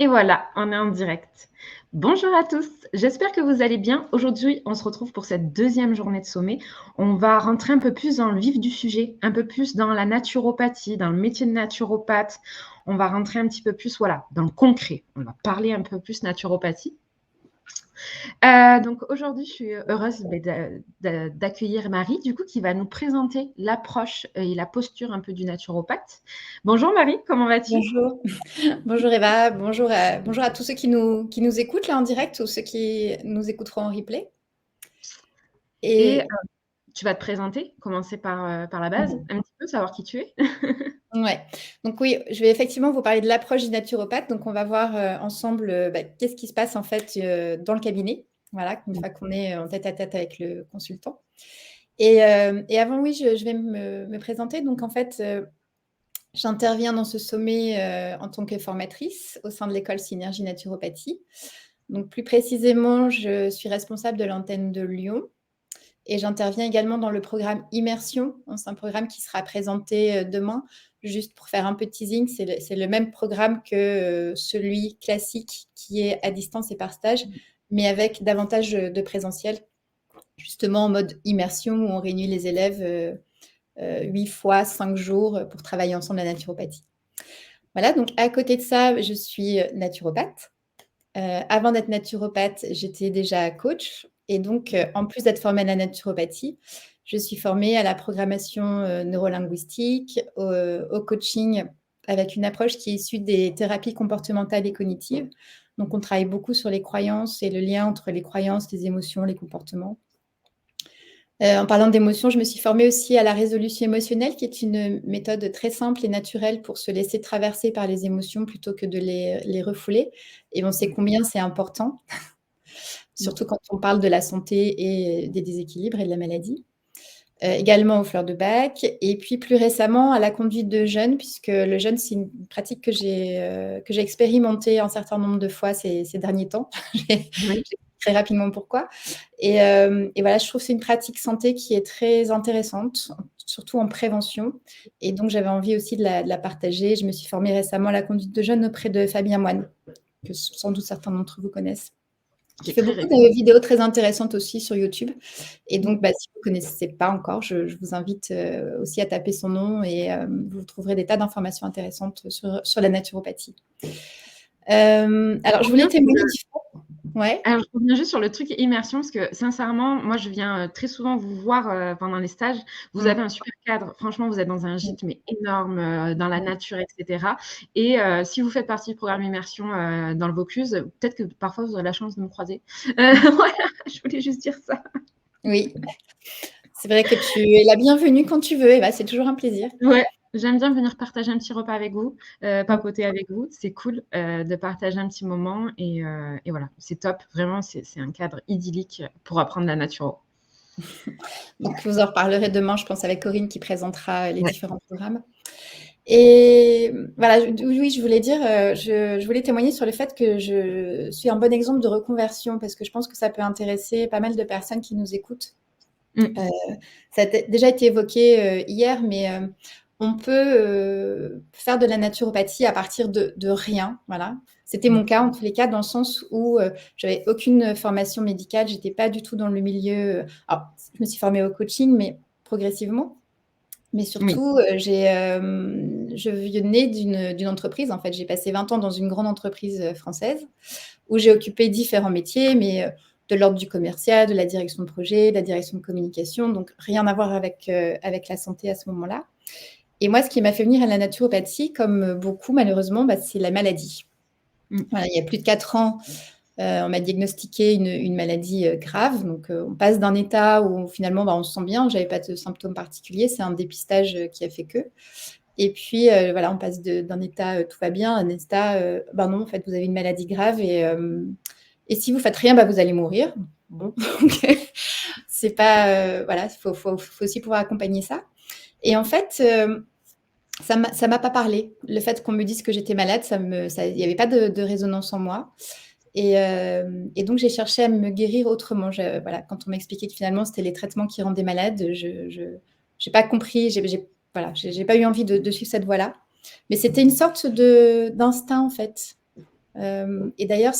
Et voilà, on est en direct. Bonjour à tous, j'espère que vous allez bien. Aujourd'hui, on se retrouve pour cette deuxième journée de sommet. On va rentrer un peu plus dans le vif du sujet, un peu plus dans la naturopathie, dans le métier de naturopathe. On va rentrer un petit peu plus, voilà, dans le concret. On va parler un peu plus naturopathie. Donc aujourd'hui, je suis heureuse d'accueillir Marie, du coup, qui va nous présenter l'approche et la posture un peu du naturopathe. Bonjour Marie, comment vas-tu? Bonjour. Bonjour Eva, bonjour à tous ceux qui nous écoutent là en direct ou ceux qui nous écouteront en replay. Et Et tu vas te présenter, commencer par la base, un petit peu, savoir qui tu es. ouais, donc oui, je vais effectivement vous parler de l'approche du naturopathe. Donc on va voir ensemble qu'est-ce qui se passe en fait dans le cabinet. Voilà, une fois qu'on est en tête à tête avec le consultant. Et avant, oui, je vais me présenter. Donc en fait, j'interviens dans ce sommet en tant que formatrice au sein de l'école Synergie Naturopathie. Donc plus précisément, je suis responsable de l'antenne de Lyon et j'interviens également dans le programme Immersion. C'est un programme qui sera présenté demain. Juste pour faire un peu de teasing, c'est le même programme que celui classique qui est à distance et par stage, mais avec davantage de présentiel, justement en mode immersion où on réunit les élèves 8 fois 5 jours pour travailler ensemble la naturopathie. Voilà, donc à côté de ça, je suis naturopathe. Avant d'être naturopathe, j'étais déjà coach et donc en plus d'être formée à la naturopathie, je suis formée à la programmation neurolinguistique, au coaching avec une approche qui est issue des thérapies comportementales et cognitives. Donc on travaille beaucoup sur les croyances et le lien entre les croyances, les émotions, les comportements. En parlant d'émotions, je me suis formée aussi à la résolution émotionnelle, qui est une méthode très simple et naturelle pour se laisser traverser par les émotions plutôt que de les refouler. Et on sait combien c'est important, surtout quand on parle de la santé et des déséquilibres et de la maladie. Également aux fleurs de bac. Et puis plus récemment, à la conduite de jeunes, puisque le jeûne, c'est une pratique que j'ai expérimentée un certain nombre de fois ces derniers temps. Oui. J'ai très rapidement pourquoi. Et voilà, je trouve que c'est une pratique santé qui est très intéressante, surtout en prévention. Et donc, j'avais envie aussi de la partager. Je me suis formée récemment à la conduite de jeunes auprès de Fabien Moine, que sans doute certains d'entre vous connaissent, Qui qui est fait très beaucoup réputé. de vidéos très intéressantes aussi sur YouTube. Et donc, si vous ne connaissez pas encore, je vous invite aussi à taper son nom et vous trouverez des tas d'informations intéressantes sur la naturopathie. Alors, je voulais témoigner du fait. Ouais. Alors, je reviens juste sur le truc immersion, parce que sincèrement, moi, je viens très souvent vous voir pendant les stages. Vous avez un super cadre. Franchement, vous êtes dans un gîte, mais énorme, dans la nature, etc. Et si vous faites partie du programme immersion dans le Vaucluse, peut-être que parfois vous aurez la chance de me croiser. Voilà, je voulais juste dire ça. Oui, c'est vrai que tu es la bienvenue quand tu veux. Et c'est toujours un plaisir. Ouais, j'aime bien venir partager un petit repas avec vous, papoter avec vous. C'est cool de partager un petit moment et voilà, c'est top. Vraiment, c'est un cadre idyllique pour apprendre la nature. Donc, vous en reparlerez demain, je pense, avec Corinne qui présentera les Ouais. différents programmes. Et voilà, oui, je voulais dire, je voulais témoigner sur le fait que je suis un bon exemple de reconversion parce que je pense que ça peut intéresser pas mal de personnes qui nous écoutent. Mm. Euh, Ça a déjà été évoqué hier, mais on peut faire de la naturopathie à partir de rien. Voilà. C'était mon cas en tous les cas, dans le sens où j'avais aucune formation médicale, j'étais pas du tout dans le milieu. Alors, je me suis formée au coaching, mais progressivement. Mais Oui. surtout, je venais d'une entreprise. En fait, j'ai passé 20 ans dans une grande entreprise française où j'ai occupé différents métiers, mais de l'ordre du commercial, de la direction de projet, de la direction de communication, donc rien à voir avec la santé à ce moment-là. Et moi, ce qui m'a fait venir à la naturopathie, comme beaucoup malheureusement, c'est la maladie. Mm. Voilà, il y a plus de 4 ans, on m'a diagnostiqué une maladie grave. Donc, on passe d'un état où finalement, on se sent bien, j'avais pas de symptômes particuliers, c'est un dépistage qui a fait que. Et puis, voilà, on passe d'un état tout va bien à un état, non, en fait, vous avez une maladie grave et si vous faites rien, vous allez mourir. Bon, c'est pas, voilà, faut aussi pouvoir accompagner ça. Et en fait, ça m'a pas parlé. Le fait qu'on me dise que j'étais malade, il n'y avait pas de résonance en moi. Et donc, j'ai cherché à me guérir autrement. Voilà, quand on m'expliquait que finalement, c'était les traitements qui rendaient malade, je n'ai pas compris, voilà, j'ai pas eu envie de suivre cette voie-là. Mais c'était une sorte d'instinct, en fait. Et d'ailleurs,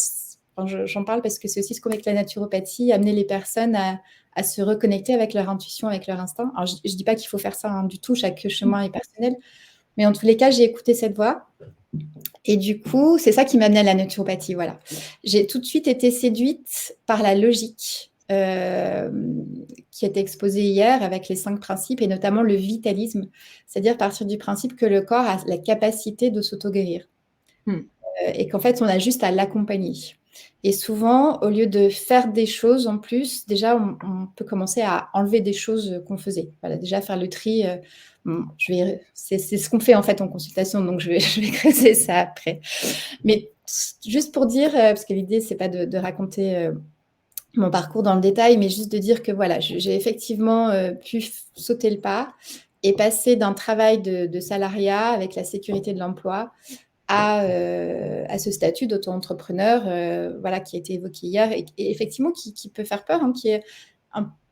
j'en parle parce que c'est aussi ce qu'avec la naturopathie, amener les personnes à se reconnecter avec leur intuition, avec leur instinct. Alors, je ne dis pas qu'il faut faire ça du tout, chaque chemin est personnel, mais en tous les cas, j'ai écouté cette voix. Et du coup, c'est ça qui m'a amenée à la naturopathie, voilà. J'ai tout de suite été séduite par la logique qui était exposée hier avec les 5 principes et notamment le vitalisme, c'est-à-dire partir du principe que le corps a la capacité de s'auto-guérir et qu'en fait, on a juste à l'accompagner. Et souvent, au lieu de faire des choses en plus, déjà, on peut commencer à enlever des choses qu'on faisait. Voilà, déjà faire le tri. C'est ce qu'on fait en fait en consultation, donc je vais creuser ça après. Mais juste pour dire, parce que l'idée, c'est pas de raconter mon parcours dans le détail, mais juste de dire que voilà, j'ai effectivement pu sauter le pas et passer d'un travail de salariat avec la sécurité de l'emploi à ce statut d'auto-entrepreneur voilà, qui a été évoqué hier et effectivement qui peut faire peur, hein, qui est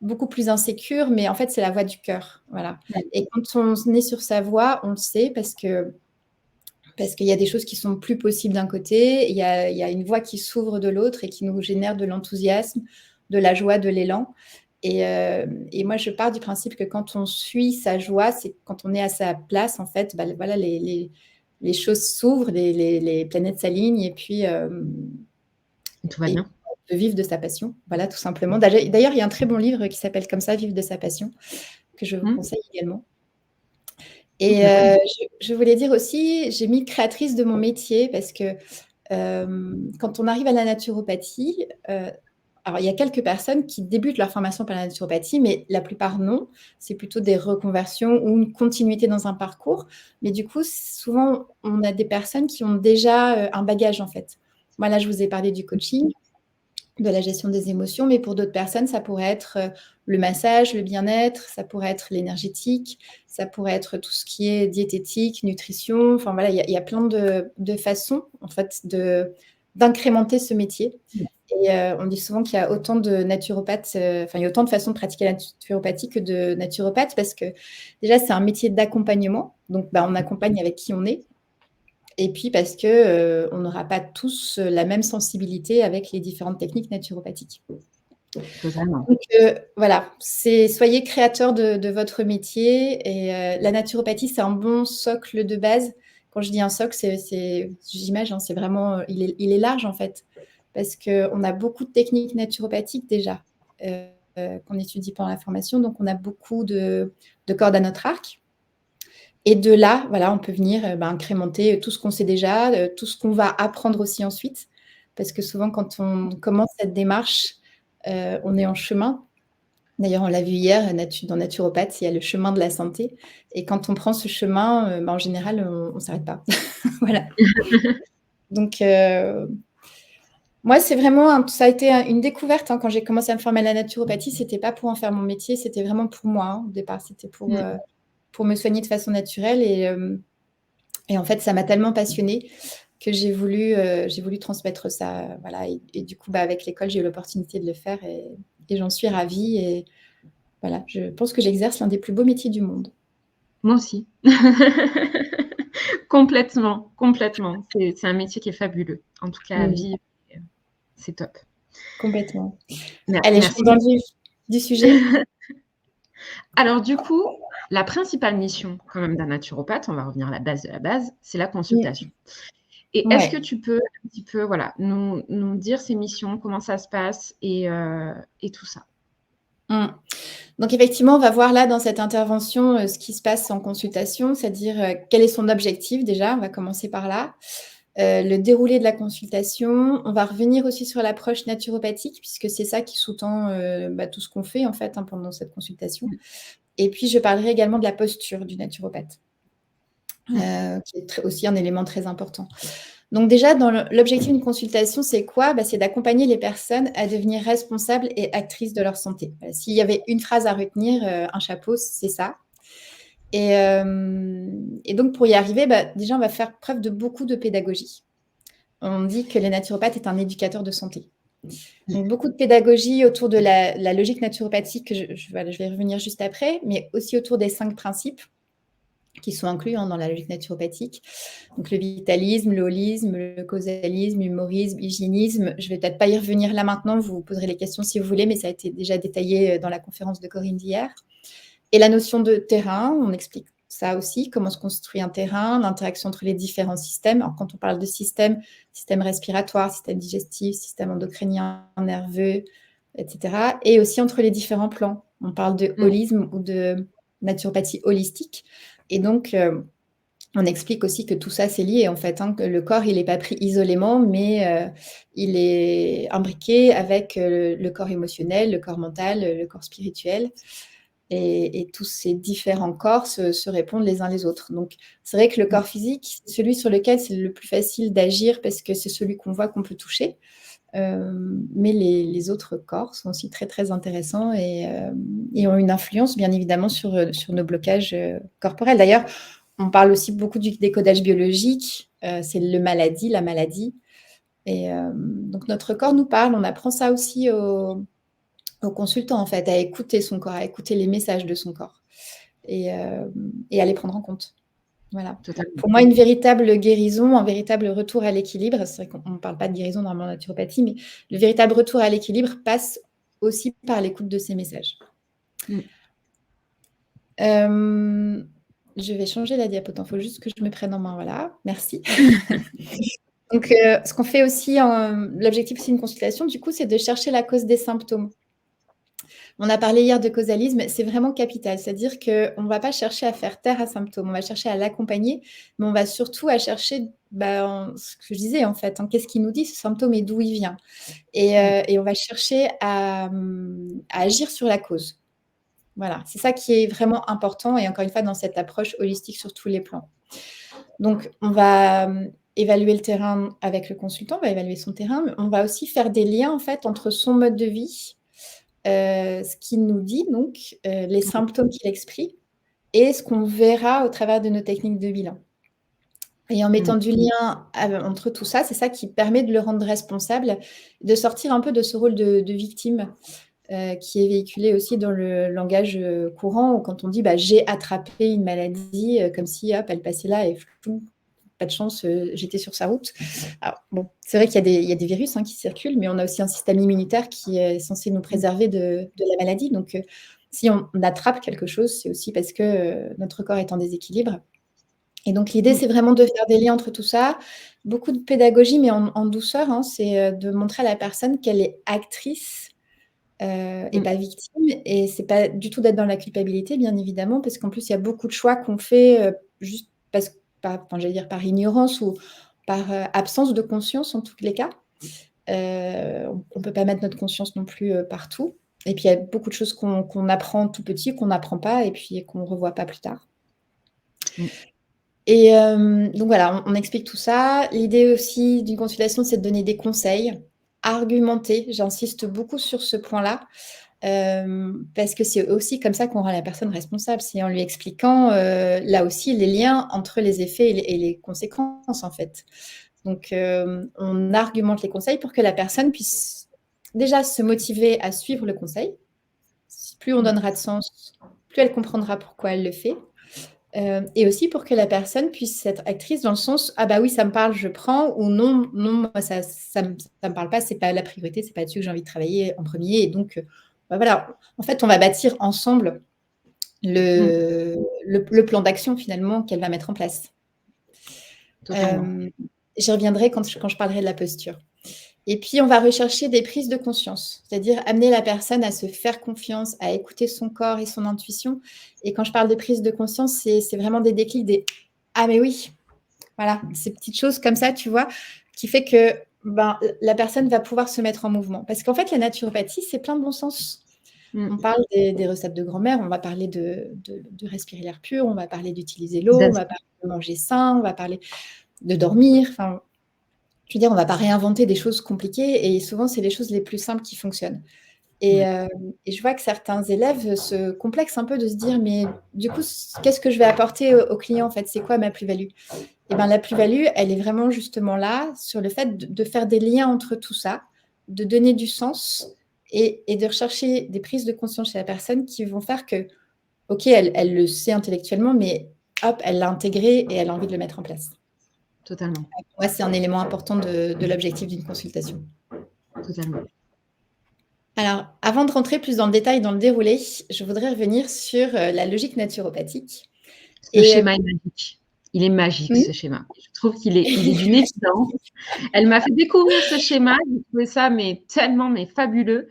beaucoup plus insécure, mais en fait, c'est la voix du cœur. Voilà. Et quand on est sur sa voix, on le sait parce qu'il y a des choses qui sont plus possibles d'un côté, il y a une voie qui s'ouvre de l'autre et qui nous génère de l'enthousiasme, de la joie, de l'élan. Et moi, je pars du principe que quand on suit sa joie, c'est quand on est à sa place, en fait, bah, voilà, les choses s'ouvrent, les planètes s'alignent et puis tout va bien. De vivre de sa passion, voilà, tout simplement. D'ailleurs, il y a un très bon livre qui s'appelle comme ça, Vivre de sa passion, que je vous conseille également. Et je voulais dire aussi, j'ai mis créatrice de mon métier parce que quand on arrive à la naturopathie, alors il y a quelques personnes qui débutent leur formation par la naturopathie, mais la plupart non. C'est plutôt des reconversions ou une continuité dans un parcours. Mais du coup, souvent, on a des personnes qui ont déjà un bagage en fait. Moi, là, je vous ai parlé du coaching, de la gestion des émotions, mais pour d'autres personnes, ça pourrait être le massage, le bien-être, ça pourrait être l'énergétique, ça pourrait être tout ce qui est diététique, nutrition. Enfin voilà, il y a plein de façons en fait d'incrémenter ce métier. Et on dit souvent qu'il y a autant de naturopathes, il y a autant de façons de pratiquer la naturopathie que de naturopathes parce que déjà c'est un métier d'accompagnement, donc on accompagne avec qui on est. Et puis parce que on n'aura pas tous la même sensibilité avec les différentes techniques naturopathiques. Totalement. Donc voilà, soyez créateur de votre métier et la naturopathie, c'est un bon socle de base. Quand je dis un socle, j'imagine, hein, c'est vraiment, il est large en fait, parce qu'on a beaucoup de techniques naturopathiques déjà qu'on étudie pendant la formation, donc on a beaucoup de cordes à notre arc. Et de là, voilà, on peut venir incrémenter tout ce qu'on sait déjà, tout ce qu'on va apprendre aussi ensuite. Parce que souvent, quand on commence cette démarche, on est en chemin. D'ailleurs, on l'a vu hier, dans naturopathe, il y a le chemin de la santé. Et quand on prend ce chemin, en général, on ne s'arrête pas. Voilà. Donc, moi, c'est vraiment, ça a été une découverte. Hein, quand j'ai commencé à me former à la naturopathie, ce n'était pas pour en faire mon métier, c'était vraiment pour moi. Hein, au départ, c'était pour me soigner de façon naturelle. Et en fait, ça m'a tellement passionnée que j'ai voulu transmettre ça. Voilà. Et du coup, avec l'école, j'ai eu l'opportunité de le faire et j'en suis ravie. Et voilà, je pense que j'exerce l'un des plus beaux métiers du monde. Moi aussi. Complètement. C'est un métier qui est fabuleux. En tout cas, à vivre, c'est top. Complètement. Merci. Allez, je suis dans le vif du sujet. Alors du coup, la principale mission quand même d'un naturopathe, on va revenir à la base de la base, c'est la consultation. Et est-ce que tu peux un petit peu nous dire ces missions, comment ça se passe et tout ça? Donc effectivement, on va voir là dans cette intervention ce qui se passe en consultation, c'est-à-dire quel est son objectif déjà, on va commencer par là. Le déroulé de la consultation. On va revenir aussi sur l'approche naturopathique, puisque c'est ça qui sous-tend tout ce qu'on fait en fait pendant cette consultation. Et puis, je parlerai également de la posture du naturopathe, qui est aussi un élément très important. Donc déjà, dans l'objectif d'une consultation, c'est quoi ? C'est d'accompagner les personnes à devenir responsables et actrices de leur santé. S'il y avait une phrase à retenir, un chapeau, c'est ça. Et donc, pour y arriver, déjà, on va faire preuve de beaucoup de pédagogie. On dit que le naturopathe est un éducateur de santé. Donc, beaucoup de pédagogie autour de la logique naturopathique, je vais y revenir juste après, mais aussi autour des 5 principes. qui sont inclus dans la logique naturopathique. Donc le vitalisme, le holisme, le causalisme, l'humorisme, l'hygiénisme. Je ne vais peut-être pas y revenir là maintenant, vous poserez les questions si vous voulez, mais ça a été déjà détaillé dans la conférence de Corinne d'hier. Et la notion de terrain, on explique ça aussi, comment se construit un terrain, l'interaction entre les différents systèmes. Alors quand on parle de système respiratoire, système digestif, système endocrinien, nerveux, etc. Et aussi entre les différents plans. On parle de holisme ou de naturopathie holistique. Et donc, on explique aussi que tout ça, c'est lié, en fait, hein, que le corps, il n'est pas pris isolément, mais il est imbriqué avec le corps émotionnel, le corps mental, le corps spirituel. Et tous ces différents corps se répondent les uns les autres. Donc, c'est vrai que le corps physique, c'est celui sur lequel c'est le plus facile d'agir parce que c'est celui qu'on voit, qu'on peut toucher. Mais les autres corps sont aussi très, très intéressants et ont une influence, bien évidemment, sur nos blocages corporels. D'ailleurs, on parle aussi beaucoup du décodage biologique. C'est la maladie. Et donc, notre corps nous parle. On apprend ça aussi aux consultants, en fait, à écouter son corps, à écouter les messages de son corps et à les prendre en compte. Voilà. Totalement. Pour moi, une véritable guérison, un véritable retour à l'équilibre, c'est vrai qu'on ne parle pas de guérison normalement en naturopathie, mais le véritable retour à l'équilibre passe aussi par l'écoute de ces messages. Je vais changer la diapo, il faut juste que je me prenne en main, voilà, merci. Donc, ce qu'on fait aussi, l'objectif aussi d'une consultation, du coup, c'est de chercher la cause des symptômes. On a parlé hier de causalisme, c'est vraiment capital, c'est-à-dire qu'on ne va pas chercher à faire taire un symptôme, on va chercher à l'accompagner, mais on va surtout à chercher ce que je disais en fait, hein, qu'est-ce qui nous dit ce symptôme et d'où il vient. Et on va chercher à agir sur la cause. Voilà, c'est ça qui est vraiment important et encore une fois dans cette approche holistique sur tous les plans. Donc, on va évaluer le terrain avec le consultant, on va évaluer son terrain, mais on va aussi faire des liens en fait entre son mode de vie, ce qu'il nous dit, donc les symptômes qu'il exprime et ce qu'on verra au travers de nos techniques de bilan. Et en mettant du lien entre tout ça, c'est ça qui permet de le rendre responsable, de sortir un peu de ce rôle de victime qui est véhiculé aussi dans le langage courant, où quand on dit j'ai attrapé une maladie, comme si hop, elle passait là et flou, pas de chance, j'étais sur sa route. Alors, bon, c'est vrai qu'il y a des virus qui circulent, mais on a aussi un système immunitaire qui est censé nous préserver de la maladie. Donc, si on attrape quelque chose, c'est aussi parce que notre corps est en déséquilibre. Et donc, l'idée, c'est vraiment de faire des liens entre tout ça. Beaucoup de pédagogie, mais en douceur, hein, c'est de montrer à la personne qu'elle est actrice et pas victime. Et c'est pas du tout d'être dans la culpabilité, bien évidemment, parce qu'en plus, il y a beaucoup de choix qu'on fait juste parce que par ignorance ou par absence de conscience en tous les cas. On ne peut pas mettre notre conscience non plus partout. Et puis, il y a beaucoup de choses qu'on apprend tout petit, qu'on n'apprend pas et puis qu'on ne revoit pas plus tard. Et donc voilà, on explique tout ça. L'idée aussi d'une consultation, c'est de donner des conseils, argumenter. J'insiste beaucoup sur ce point-là. Parce que c'est aussi comme ça qu'on rend la personne responsable, c'est en lui expliquant là aussi les liens entre les effets et les conséquences en fait. Donc on argumente les conseils pour que la personne puisse déjà se motiver à suivre le conseil. Plus on donnera de sens, plus elle comprendra pourquoi elle le fait. Et aussi pour que la personne puisse être actrice dans le sens ah bah oui ça me parle je prends ou non moi ça me parle pas, c'est pas la priorité, c'est pas dessus que j'ai envie de travailler en premier et donc voilà, en fait, on va bâtir ensemble le plan d'action finalement qu'elle va mettre en place. J'y reviendrai quand je parlerai de la posture. Et puis, on va rechercher des prises de conscience, c'est-à-dire amener la personne à se faire confiance, à écouter son corps et son intuition. Et quand je parle de prise de conscience, c'est vraiment des déclics, des « Ah mais oui !» Voilà, ces petites choses comme ça, tu vois, qui fait que la personne va pouvoir se mettre en mouvement. Parce qu'en fait, la naturopathie, c'est plein de bon sens. On parle des recettes de grand-mère, on va parler de respirer l'air pur, on va parler d'utiliser l'eau, on va parler de manger sain, on va parler de dormir. Enfin, je veux dire, on ne va pas réinventer des choses compliquées et souvent, c'est les choses les plus simples qui fonctionnent. Et je vois que certains élèves se complexent un peu de se dire, mais du coup, qu'est-ce que je vais apporter au client en fait? C'est quoi ma plus-value? Et bien, la plus-value, elle est vraiment justement là, sur le fait de faire des liens entre tout ça, de donner du sens et de rechercher des prises de conscience chez la personne qui vont faire que, ok, elle le sait intellectuellement, mais hop, elle l'a intégré et elle a envie de le mettre en place. Totalement. Pour moi, c'est un élément important de l'objectif d'une consultation. Totalement. Alors, avant de rentrer plus dans le détail, dans le déroulé, je voudrais revenir sur la logique naturopathique. Ce schéma est magique. Il est magique, ce schéma. Je trouve qu'il est d'une évidence. Elle m'a fait découvrir ce schéma. J'ai trouvé ça tellement fabuleux.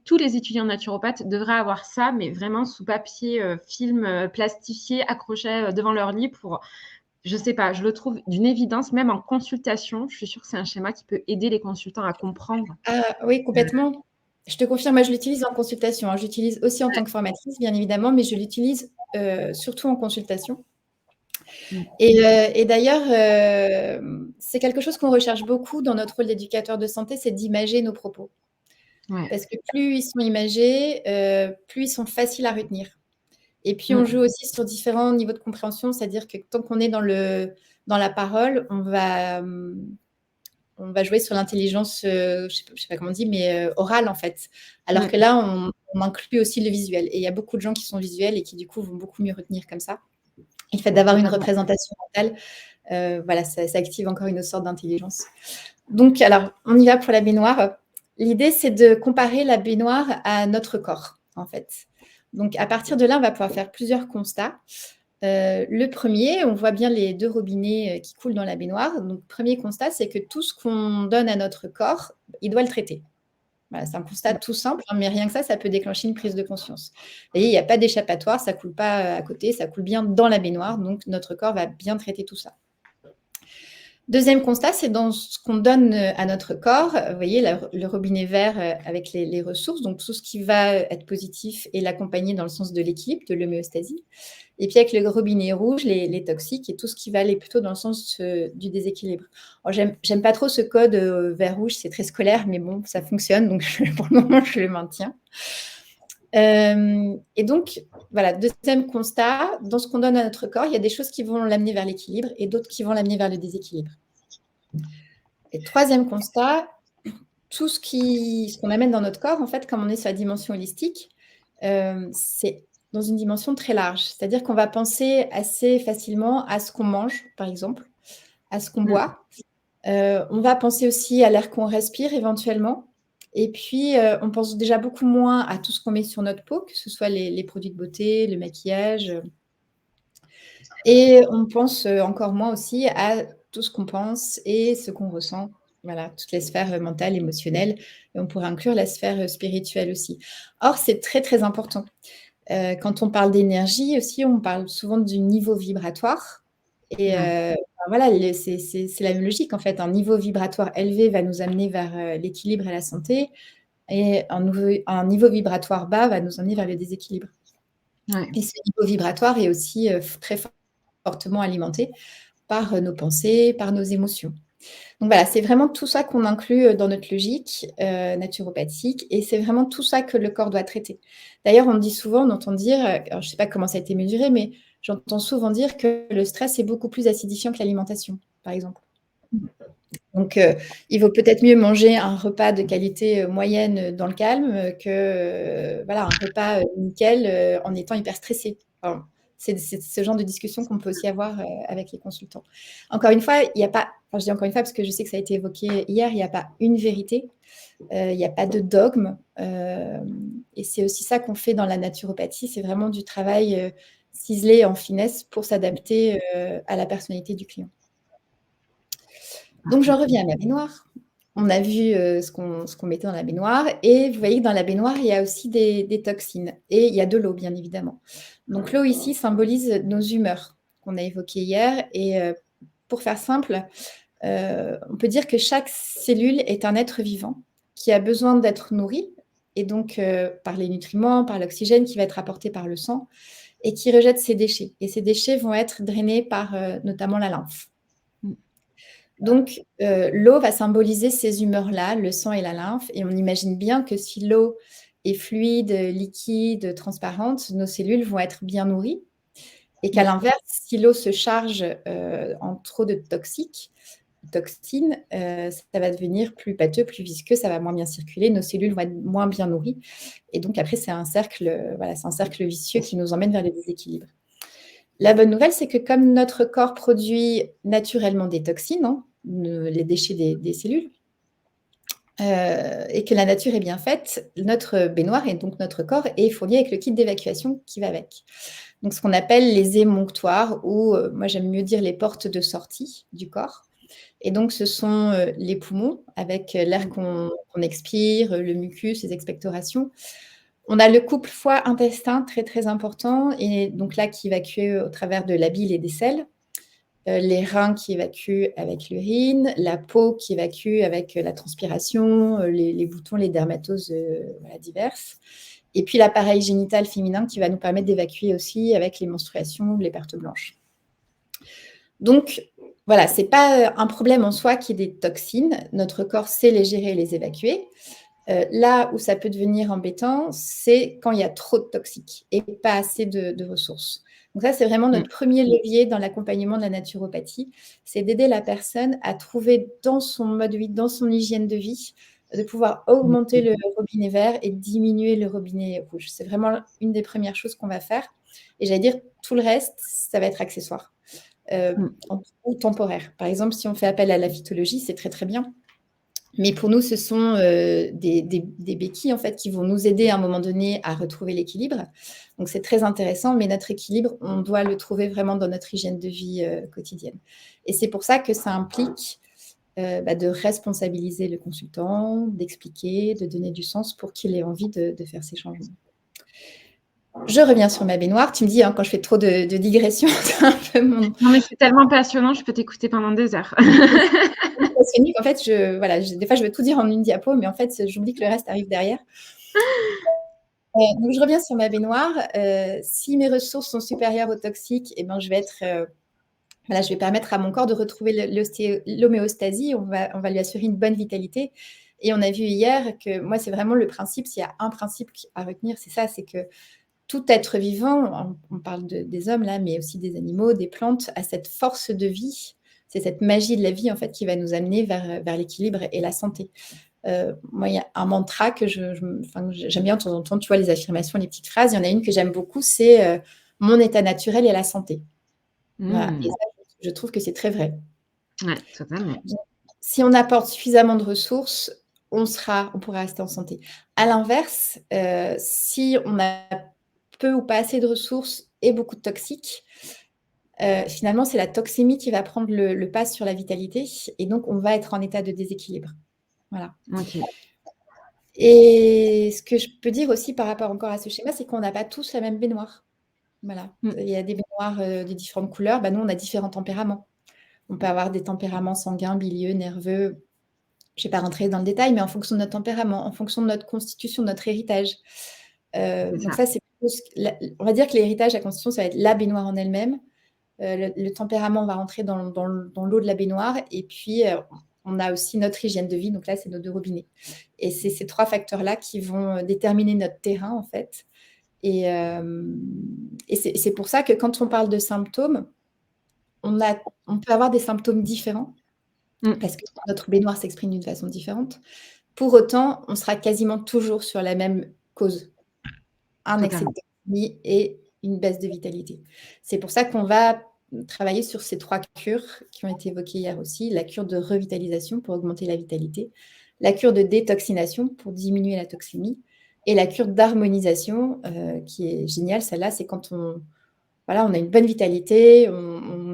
Tous les étudiants naturopathes devraient avoir ça, mais vraiment sous papier, film plastifié, accroché devant leur lit pour, je sais pas, je le trouve d'une évidence, même en consultation. Je suis sûre que c'est un schéma qui peut aider les consultants à comprendre. Ah oui, complètement. Je te confirme, moi je l'utilise en consultation. Hein. J'utilise aussi en tant que formatrice, bien évidemment, mais je l'utilise surtout en consultation. Et d'ailleurs, c'est quelque chose qu'on recherche beaucoup dans notre rôle d'éducateur de santé, c'est d'imager nos propos. Ouais. Parce que plus ils sont imagés, plus ils sont faciles à retenir. Et puis, on joue aussi sur différents niveaux de compréhension, c'est-à-dire que tant qu'on est dans la parole, on va jouer sur l'intelligence, je ne sais pas comment on dit, mais orale, en fait. Alors que là, on inclut aussi le visuel. Et il y a beaucoup de gens qui sont visuels et qui, du coup, vont beaucoup mieux retenir comme ça. Et le fait d'avoir une représentation mentale, voilà, ça active encore une autre sorte d'intelligence. Donc, alors, on y va pour la baignoire. L'idée, c'est de comparer la baignoire à notre corps, en fait. Donc, à partir de là, on va pouvoir faire plusieurs constats. Le premier, on voit bien les 2 robinets qui coulent dans la baignoire. Donc, premier constat, c'est que tout ce qu'on donne à notre corps, il doit le traiter. Voilà, c'est un constat tout simple, hein, mais rien que ça peut déclencher une prise de conscience. Vous voyez, il n'y a pas d'échappatoire, ça ne coule pas à côté, ça coule bien dans la baignoire. Donc, notre corps va bien traiter tout ça. Deuxième constat, c'est dans ce qu'on donne à notre corps. Vous voyez, le robinet vert avec les ressources, donc tout ce qui va être positif et l'accompagner dans le sens de l'équilibre, de l'homéostasie. Et puis avec le robinet rouge, les toxiques et tout ce qui va aller plutôt dans le sens du déséquilibre. J'aime pas trop ce code vert-rouge, c'est très scolaire, mais bon, ça fonctionne, donc pour le moment, je le maintiens. Et donc, voilà, deuxième constat, dans ce qu'on donne à notre corps, il y a des choses qui vont l'amener vers l'équilibre et d'autres qui vont l'amener vers le déséquilibre. Et troisième constat, tout ce qu'on amène dans notre corps, en fait, comme on est sur la dimension holistique, c'est dans une dimension très large. C'est-à-dire qu'on va penser assez facilement à ce qu'on mange, par exemple, à ce qu'on boit. On va penser aussi à l'air qu'on respire éventuellement. Et puis, on pense déjà beaucoup moins à tout ce qu'on met sur notre peau, que ce soit les produits de beauté, le maquillage. Et on pense encore moins aussi à tout ce qu'on pense et ce qu'on ressent. Voilà, toutes les sphères mentales, émotionnelles. Et on pourrait inclure la sphère spirituelle aussi. Or, c'est très, très important. Quand on parle d'énergie aussi, on parle souvent du niveau vibratoire. Et voilà, c'est la même logique en fait. Un niveau vibratoire élevé va nous amener vers l'équilibre et la santé. Et un niveau vibratoire bas va nous amener vers le déséquilibre. Ouais. Et ce niveau vibratoire est aussi très fortement alimenté par nos pensées, par nos émotions. Donc voilà, c'est vraiment tout ça qu'on inclut dans notre logique naturopathique et c'est vraiment tout ça que le corps doit traiter. D'ailleurs, on entend dire, alors je ne sais pas comment ça a été mesuré, mais j'entends souvent dire que le stress est beaucoup plus acidifiant que l'alimentation, par exemple. Donc, il vaut peut-être mieux manger un repas de qualité moyenne dans le calme que un repas nickel en étant hyper stressé. Enfin, c'est ce genre de discussion qu'on peut aussi avoir avec les consultants. Encore une fois, il n'y a pas, je dis encore une fois parce que je sais que ça a été évoqué hier, il n'y a pas une vérité, il n'y a pas de dogme. Et c'est aussi ça qu'on fait dans la naturopathie, c'est vraiment du travail ciselé en finesse pour s'adapter à la personnalité du client. Donc, j'en reviens à la baignoire. On a vu ce qu'on mettait dans la baignoire. Et vous voyez que dans la baignoire, il y a aussi des toxines. Et il y a de l'eau, bien évidemment. Donc, l'eau ici symbolise nos humeurs qu'on a évoquées hier. Et pour faire simple, on peut dire que chaque cellule est un être vivant qui a besoin d'être nourri. Et donc, par les nutriments, par l'oxygène qui va être apporté par le sang et qui rejette ses déchets. Et ces déchets vont être drainés par notamment la lymphe. Donc, l'eau va symboliser ces humeurs-là, le sang et la lymphe. Et on imagine bien que si l'eau est fluide, liquide, transparente, nos cellules vont être bien nourries. Et qu'à l'inverse, si l'eau se charge en trop de toxines, ça va devenir plus pâteux, plus visqueux, ça va moins bien circuler, nos cellules vont être moins bien nourries. Et donc, après, c'est un cercle vicieux qui nous emmène vers le déséquilibre. La bonne nouvelle, c'est que comme notre corps produit naturellement des toxines, hein, les déchets des cellules, et que la nature est bien faite, notre baignoire et donc notre corps est fourni avec le kit d'évacuation qui va avec. Donc ce qu'on appelle les émonctoires ou moi j'aime mieux dire les portes de sortie du corps. Et donc ce sont, les poumons avec l'air qu'on expire, le mucus, les expectorations. On a le couple foie-intestin très, très important et donc là qui évacue au travers de la bile et des selles. Les reins qui évacuent avec l'urine, la peau qui évacue avec la transpiration, les boutons, les dermatoses voilà, diverses. Et puis l'appareil génital féminin qui va nous permettre d'évacuer aussi avec les menstruations, les pertes blanches. Donc voilà, ce n'est pas un problème en soi qu'il y ait des toxines. Notre corps sait les gérer et les évacuer. Là où ça peut devenir embêtant, c'est quand il y a trop de toxiques et pas assez de ressources. Donc ça, c'est vraiment notre premier levier dans l'accompagnement de la naturopathie, c'est d'aider la personne à trouver dans son mode de vie, dans son hygiène de vie, de pouvoir augmenter le robinet vert et diminuer le robinet rouge. C'est vraiment une des premières choses qu'on va faire. Et j'allais dire, tout le reste, ça va être accessoire ou temporaire. Par exemple, si on fait appel à la phytologie, c'est très, très bien. Mais pour nous, ce sont des béquilles en fait, qui vont nous aider à un moment donné à retrouver l'équilibre. Donc, c'est très intéressant, mais notre équilibre, on doit le trouver vraiment dans notre hygiène de vie quotidienne. Et c'est pour ça que ça implique de responsabiliser le consultant, d'expliquer, de donner du sens pour qu'il ait envie de faire ces changements. Je reviens sur ma baignoire. Tu me dis, hein, quand je fais trop de digressions, c'est un peu mon... Non, mais c'est tellement passionnant, je peux t'écouter pendant des heures. En fait, des fois, je veux tout dire en une diapo, mais en fait, j'oublie que le reste arrive derrière. Donc, je reviens sur ma baignoire. Si mes ressources sont supérieures aux toxiques, eh ben, je vais permettre à mon corps de retrouver l'homéostasie. On va lui assurer une bonne vitalité. Et on a vu hier que moi, c'est vraiment le principe. S'il y a un principe à retenir, c'est ça, c'est que tout être vivant, on parle des hommes là, mais aussi des animaux, des plantes, a cette force de vie. C'est cette magie de la vie en fait qui va nous amener vers l'équilibre et la santé. Moi, il y a un mantra que j'aime bien de temps en temps, tu vois, les affirmations, les petites phrases. Il y en a une que j'aime beaucoup, c'est mon état naturel est la santé. Voilà. Et ça, je trouve que c'est très vrai. Ouais, totalement. Si on apporte suffisamment de ressources, on pourra rester en santé. À l'inverse, si on a peu ou pas assez de ressources et beaucoup de toxiques, finalement, c'est la toxémie qui va prendre le pas sur la vitalité et donc on va être en état de déséquilibre. Voilà. Okay. Et ce que je peux dire aussi par rapport encore à ce schéma, c'est qu'on n'a pas tous la même baignoire. Voilà. Il y a des baignoires de différentes couleurs. Nous, on a différents tempéraments. On peut avoir des tempéraments sanguins, bilieux, nerveux. Je ne vais pas rentrer dans le détail, mais en fonction de notre tempérament, en fonction de notre constitution, de notre héritage. Donc ça, c'est plus, on va dire que l'héritage, la constitution, ça va être la baignoire en elle-même. Le tempérament va rentrer dans l'eau de la baignoire. Et puis, on a aussi notre hygiène de vie. Donc là, c'est nos 2 robinets. Et c'est ces 3 facteurs-là qui vont déterminer notre terrain, en fait. Et c'est pour ça que quand on parle de symptômes, on peut avoir des symptômes différents parce que notre baignoire s'exprime d'une façon différente. Pour autant, on sera quasiment toujours sur la même cause. Un excès de toxémie et une baisse de vitalité. C'est pour ça qu'on va travailler sur ces 3 cures qui ont été évoquées hier aussi. La cure de revitalisation pour augmenter la vitalité, la cure de détoxination pour diminuer la toxémie et la cure d'harmonisation qui est géniale. Celle-là, c'est quand on a une bonne vitalité, on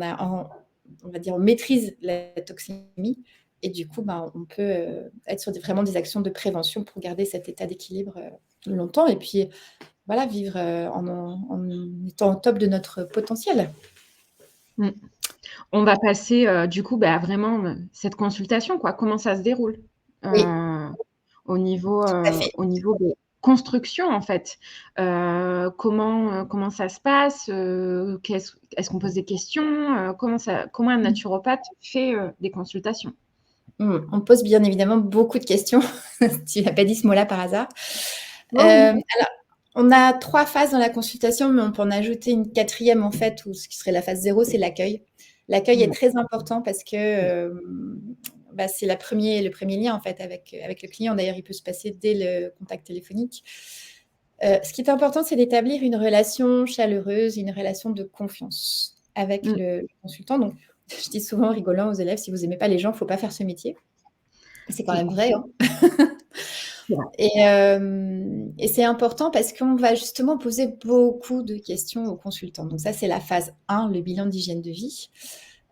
maîtrise la toxémie et du coup, on peut être sur vraiment des actions de prévention pour garder cet état d'équilibre longtemps et puis vivre en étant au top de notre potentiel. On va passer du coup à vraiment cette consultation, quoi. Comment ça se déroule Oui. Au niveau de construction, en fait. Comment ça se passe est-ce qu'on pose des questions comment un naturopathe fait des consultations? On pose bien évidemment beaucoup de questions. Tu n'as pas dit ce mot-là par hasard. Alors, on a 3 phases dans la consultation, mais on peut en ajouter une 4e en fait, ou ce qui serait la phase 0, c'est l'accueil. L'accueil est très important parce que c'est le premier lien en fait avec le client. D'ailleurs, il peut se passer dès le contact téléphonique. Ce qui est important, c'est d'établir une relation chaleureuse, une relation de confiance avec le consultant. Donc, je dis souvent en rigolant aux élèves, si vous n'aimez pas les gens, il ne faut pas faire ce métier. C'est quand même vrai, hein. Et c'est important parce qu'on va justement poser beaucoup de questions aux consultants. Donc ça, c'est la phase 1, le bilan d'hygiène de vie.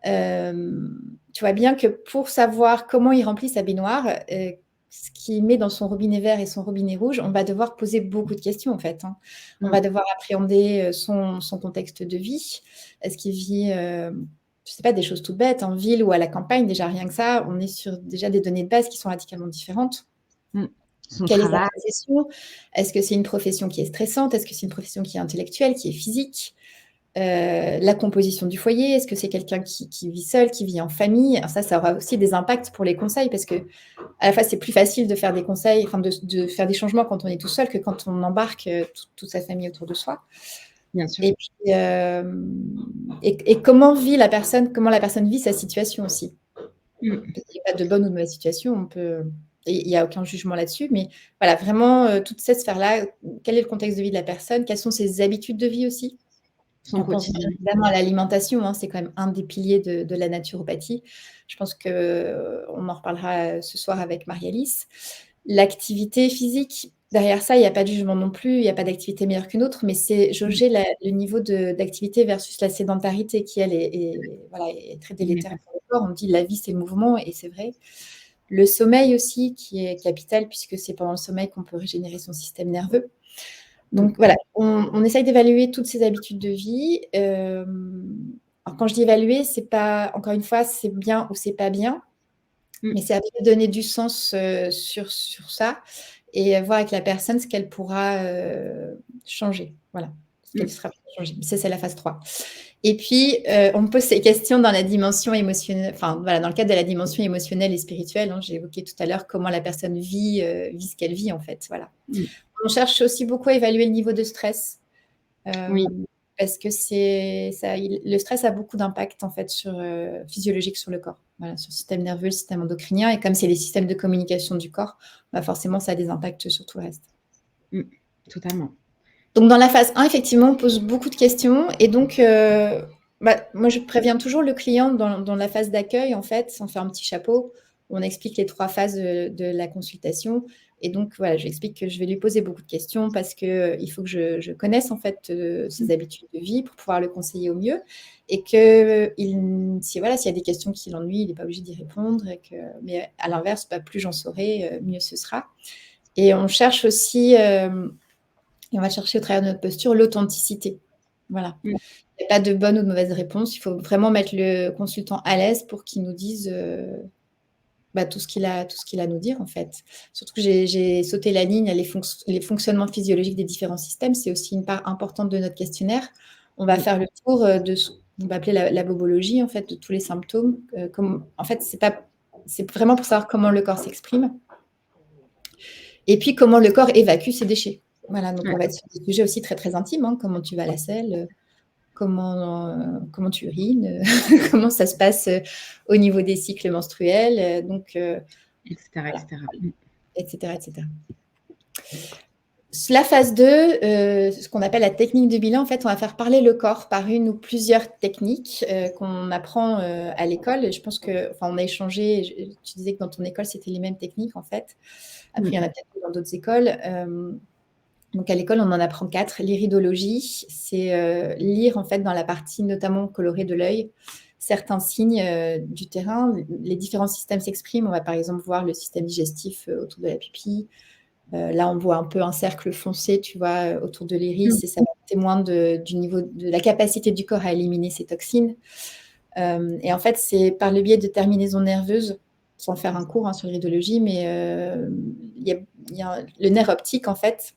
Tu vois bien que pour savoir comment il remplit sa baignoire, ce qu'il met dans son robinet vert et son robinet rouge, on va devoir poser beaucoup de questions en fait, hein. On va devoir appréhender son contexte de vie. Est-ce qu'il vit, je sais pas, des choses toutes bêtes, en ville ou à la campagne? Déjà, rien que ça, on est sur déjà des données de base qui sont radicalement différentes. Son Quelle est sa travail. profession? Est-ce que c'est une profession qui est stressante? Est-ce que c'est une profession qui est intellectuelle, qui est physique? La composition du foyer, est-ce que c'est quelqu'un qui vit seul, qui vit en famille? Alors ça aura aussi des impacts pour les conseils parce que à la fois, c'est plus facile de faire des conseils, enfin de faire des changements quand on est tout seul que quand on embarque toute sa famille autour de soi. Bien sûr. Et puis, et comment la personne vit sa situation aussi. Il n'y a pas de bonne ou de mauvaise situation, on peut... Il n'y a aucun jugement là-dessus, mais voilà, vraiment, toute cette sphère-là, quel est le contexte de vie de la personne? Quelles sont ses habitudes de vie aussi? Son On pense quotidien. évidemment à l'alimentation, hein, c'est quand même un des piliers de la naturopathie. Je pense qu'on en reparlera ce soir avec Marie-Alice. L'activité physique, derrière ça, il n'y a pas de jugement non plus, il n'y a pas d'activité meilleure qu'une autre, mais c'est jauger le niveau d'activité versus la sédentarité qui, elle, est très délétère pour le corps. On dit la vie, c'est le mouvement, et c'est vrai. Le sommeil aussi, qui est capital, puisque c'est pendant le sommeil qu'on peut régénérer son système nerveux. Donc voilà, on essaye d'évaluer toutes ces habitudes de vie. Alors quand je dis évaluer, c'est pas, encore une fois, c'est bien ou c'est pas bien, mais c'est après donner du sens sur ça et voir avec la personne ce qu'elle pourra changer. Voilà, ce qu'elle sera changer. Ça, c'est la phase 3. Et puis, on me pose ces questions dans la dimension émotionnelle, enfin voilà, dans le cadre de la dimension émotionnelle et spirituelle, hein. J'ai évoqué tout à l'heure comment la personne vit ce qu'elle vit en fait. Voilà. On cherche aussi beaucoup à évaluer le niveau de stress. Parce que le stress a beaucoup d'impact en fait physiologique sur le corps, voilà, sur le système nerveux, le système endocrinien, et comme c'est les systèmes de communication du corps, forcément ça a des impacts sur tout le reste. Totalement. Donc dans la phase 1, effectivement, on pose beaucoup de questions, et donc moi je préviens toujours le client dans la phase d'accueil, en fait, on fait un petit chapeau, on explique les 3 phases de la consultation. Et donc, voilà, je lui explique que je vais lui poser beaucoup de questions parce qu'il faut que je connaisse, en fait, ses habitudes de vie pour pouvoir le conseiller au mieux. Et que s'il y a des questions qui l'ennuient, il n'est pas obligé d'y répondre. Mais à l'inverse, plus j'en saurai, mieux ce sera. Et on cherche aussi, et on va chercher au travers de notre posture, l'authenticité. Voilà. Il n'y a pas de bonne ou de mauvaise réponse. Il faut vraiment mettre le consultant à l'aise pour qu'il nous dise... tout ce qu'il a à nous dire, en fait. Surtout que j'ai sauté la ligne, les fonctionnements physiologiques des différents systèmes, c'est aussi une part importante de notre questionnaire. On va faire le tour de ce qu'on va appeler la bobologie, en fait, de tous les symptômes. En fait, c'est vraiment pour savoir comment le corps s'exprime et puis comment le corps évacue ses déchets. Voilà, donc on va être sur des sujets aussi très, très intimes, hein, comment tu vas à la selle, comment tu urines, comment ça se passe au niveau des cycles menstruels, etc. La phase 2, ce qu'on appelle la technique de bilan, en fait, on va faire parler le corps par une ou plusieurs techniques qu'on apprend à l'école. Et je pense on a échangé, tu disais que dans ton école, c'était les mêmes techniques, en fait. Après, il y en a peut-être dans d'autres écoles. Donc, à l'école, on en apprend 4. L'iridologie, c'est lire, en fait, dans la partie notamment colorée de l'œil, certains signes du terrain. Les différents systèmes s'expriment. On va, par exemple, voir le système digestif autour de la pupille. Là, on voit un peu un cercle foncé, tu vois, autour de l'iris, et ça témoigne du niveau de la capacité du corps à éliminer ces toxines. Et en fait, c'est par le biais de terminaisons nerveuses, sans faire un cours sur l'iridologie, mais il y a le nerf optique, en fait.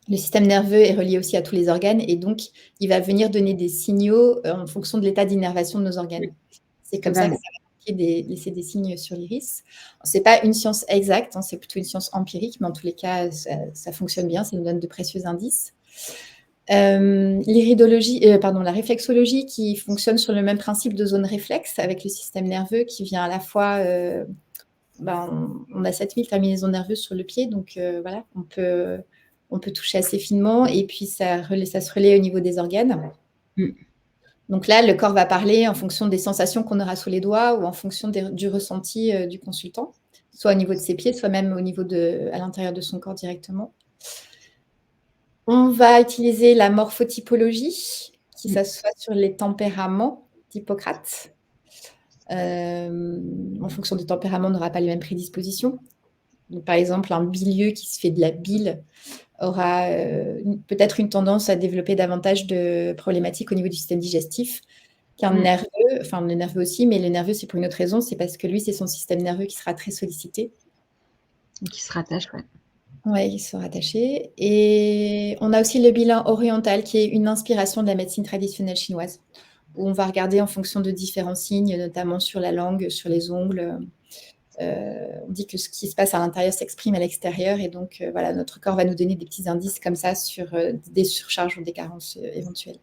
Le système nerveux est relié aussi à tous les organes, et donc il va venir donner des signaux en fonction de l'état d'innervation de nos organes. C'est comme ça que ça va laisser des signes sur l'iris. Ce n'est pas une science exacte, hein, c'est plutôt une science empirique, mais en tous les cas, ça fonctionne bien, ça nous donne de précieux indices. La réflexologie qui fonctionne sur le même principe de zone réflexe avec le système nerveux qui vient à la fois... on a 7000 terminaisons nerveuses sur le pied, donc voilà, on peut on peut toucher assez finement et puis ça se relaie au niveau des organes. Mm. Donc là, le corps va parler en fonction des sensations qu'on aura sous les doigts ou en fonction du ressenti du consultant, soit au niveau de ses pieds, soit même au niveau à l'intérieur de son corps directement. On va utiliser la morphotypologie, qui s'assoit sur les tempéraments d'Hippocrate. En fonction du tempérament, on n'aura pas les mêmes prédispositions. Donc, par exemple, un bilieux qui se fait de la bile aura peut-être une tendance à développer davantage de problématiques au niveau du système digestif qu'un nerveux, enfin le nerveux aussi, mais le nerveux c'est pour une autre raison, c'est parce que lui c'est son système nerveux qui sera très sollicité. Qui se rattache, ouais. Oui, ils sont rattachés. Et on a aussi le bilan oriental qui est une inspiration de la médecine traditionnelle chinoise, où on va regarder en fonction de différents signes, notamment sur la langue, sur les ongles. On dit que ce qui se passe à l'intérieur s'exprime à l'extérieur. Et donc, voilà, notre corps va nous donner des petits indices comme ça sur des surcharges ou des carences éventuelles.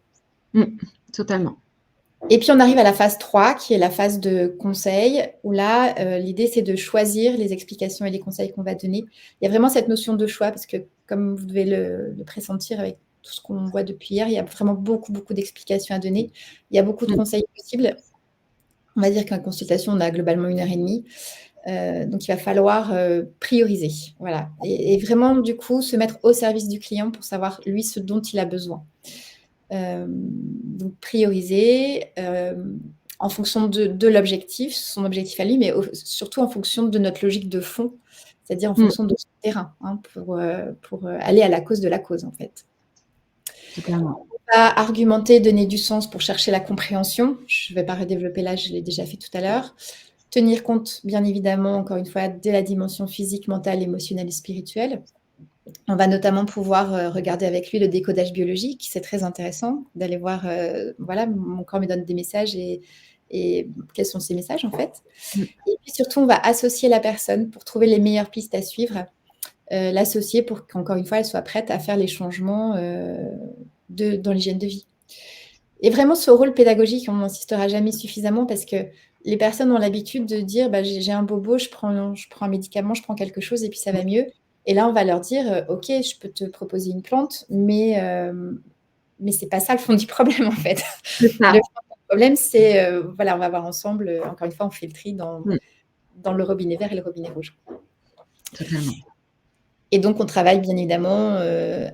Totalement. Et puis, on arrive à la phase 3, qui est la phase de conseil, où là, l'idée, c'est de choisir les explications et les conseils qu'on va donner. Il y a vraiment cette notion de choix, parce que comme vous devez le pressentir avec tout ce qu'on voit depuis hier, il y a vraiment beaucoup, beaucoup d'explications à donner. Il y a beaucoup de conseils possibles. On va dire qu'en consultation, on a globalement 1h30. Donc, il va falloir prioriser. Voilà. Et vraiment, du coup, se mettre au service du client pour savoir, lui, ce dont il a besoin. Donc prioriser en fonction de l'objectif, son objectif à lui, mais surtout en fonction de notre logique de fond, c'est-à-dire en fonction de son terrain, hein, pour aller à la cause de la cause, en fait. Totalement. On va argumenter, donner du sens pour chercher la compréhension. Je ne vais pas redévelopper là, je l'ai déjà fait tout à l'heure. Tenir compte, bien évidemment, encore une fois, de la dimension physique, mentale, émotionnelle et spirituelle. On va notamment pouvoir regarder avec lui le décodage biologique. C'est très intéressant d'aller voir, voilà, mon corps me donne des messages et quels sont ces messages en fait. Et puis surtout, on va associer la personne pour trouver les meilleures pistes à suivre, l'associer pour qu'encore une fois, elle soit prête à faire les changements dans l'hygiène de vie. Et vraiment, ce rôle pédagogique, on n'insistera jamais suffisamment parce que les personnes ont l'habitude de dire j'ai un bobo, je prends un médicament, je prends quelque chose et puis ça va mieux. Et là, on va leur dire ok, je peux te proposer une plante, mais c'est pas ça le fond du problème en fait. C'est ça. Le fond du problème, c'est voilà, on va voir ensemble, encore une fois, on fait le tri dans le robinet vert et le robinet rouge. Totalement. Et donc, on travaille bien évidemment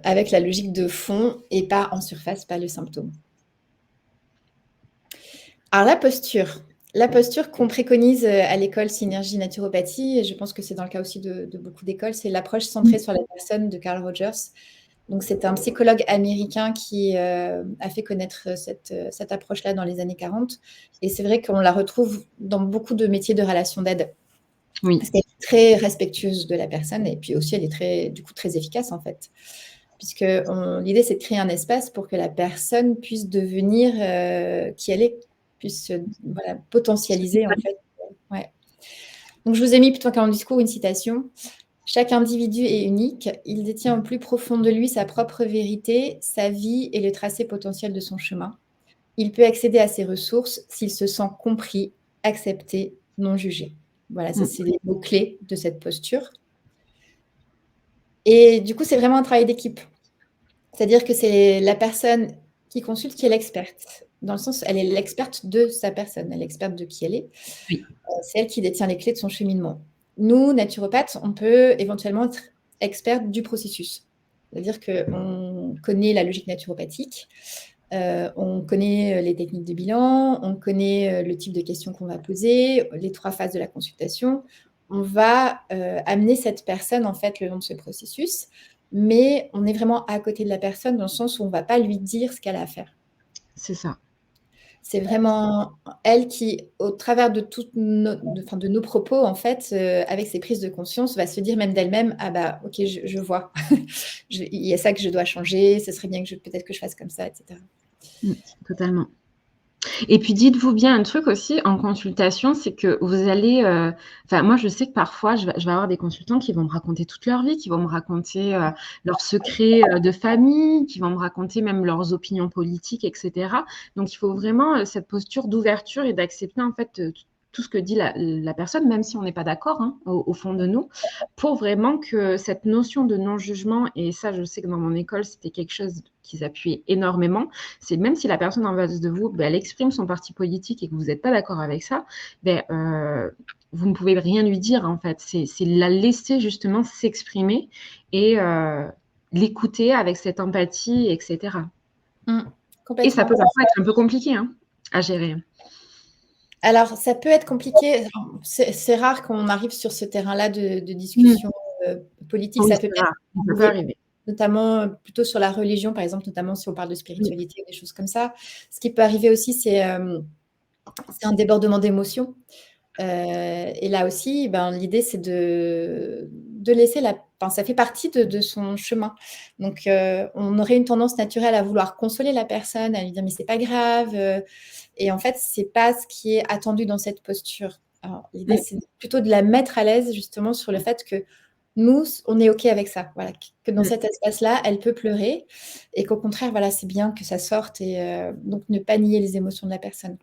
avec la logique de fond et pas en surface, pas le symptôme. Alors, la posture qu'on préconise à l'école Synergie Naturopathie, et je pense que c'est dans le cas aussi de beaucoup d'écoles, c'est l'approche centrée sur la personne de Carl Rogers. Donc, c'est un psychologue américain qui a fait connaître cette approche-là dans les années 40. Et c'est vrai qu'on la retrouve dans beaucoup de métiers de relation d'aide. Oui. Parce qu'elle est très respectueuse de la personne et puis aussi, elle est du coup très efficace en fait. Puisque l'idée, c'est de créer un espace pour que la personne puisse devenir qui elle est, puisse voilà, potentialiser en fait. Ouais. Donc, je vous ai mis plutôt qu'un discours une citation. Chaque individu est unique. Il détient au plus profond de lui sa propre vérité, sa vie et le tracé potentiel de son chemin. Il peut accéder à ses ressources s'il se sent compris, accepté, non jugé. Voilà, ça, c'est les mots-clés de cette posture. Et du coup, c'est vraiment un travail d'équipe. C'est-à-dire que c'est la personne qui consulte qui est l'experte. Dans le sens, elle est l'experte de sa personne, elle est l'experte de qui elle est. Oui. C'est elle qui détient les clés de son cheminement. Nous, naturopathes, on peut éventuellement être experte du processus. C'est-à-dire qu'on connaît la logique naturopathique, on connaît les techniques de bilan, on connaît le type de questions qu'on va poser, les 3 phases de la consultation. On va amener cette personne, en fait, le long de ce processus, mais on est vraiment à côté de la personne dans le sens où on ne va pas lui dire ce qu'elle a à faire. C'est ça. C'est vraiment elle qui, au travers de nos propos, en fait, avec ses prises de conscience, va se dire même d'elle-même, ah bah ok, je vois, il y a ça que je dois changer, ce serait bien que peut-être que je fasse comme ça, etc. Totalement. Et puis dites-vous bien un truc aussi en consultation, c'est que vous allez, enfin moi je sais que parfois je vais avoir des consultants qui vont me raconter toute leur vie, qui vont me raconter leurs secrets de famille, qui vont me raconter même leurs opinions politiques, etc. Donc il faut vraiment cette posture d'ouverture et d'accepter en fait tout ce que dit la personne, même si on n'est pas d'accord, hein, au fond de nous, pour vraiment que cette notion de non-jugement, et ça, je sais que dans mon école, c'était quelque chose qu'ils appuyaient énormément, c'est même si la personne en face de vous, ben, elle exprime son parti politique et que vous n'êtes pas d'accord avec ça, ben, vous ne pouvez rien lui dire, en fait. C'est la laisser justement s'exprimer et l'écouter avec cette empathie, etc. Et ça peut Complètement. parfois être un peu compliqué, hein, à gérer. Alors, ça peut être compliqué. C'est rare qu'on arrive sur ce terrain-là de discussion politique. Oui, Ça peut c'est rare. Ça peut arriver, arriver. notamment plutôt sur la religion, par exemple, notamment si on parle de spiritualité ou des choses comme ça. Ce qui peut arriver aussi, c'est un débordement d'émotions. Et là aussi, l'idée, c'est de laisser ça fait partie de son chemin. Donc, on aurait une tendance naturelle à vouloir consoler la personne, à lui dire: «Mais c'est pas grave», et en fait, c'est pas ce qui est attendu dans cette posture. Alors, l'idée, c'est plutôt de la mettre à l'aise, justement, sur le fait que nous, on est OK avec ça. Voilà, que dans cet espace-là, elle peut pleurer et qu'au contraire, voilà, c'est bien que ça sorte et donc ne pas nier les émotions de la personne.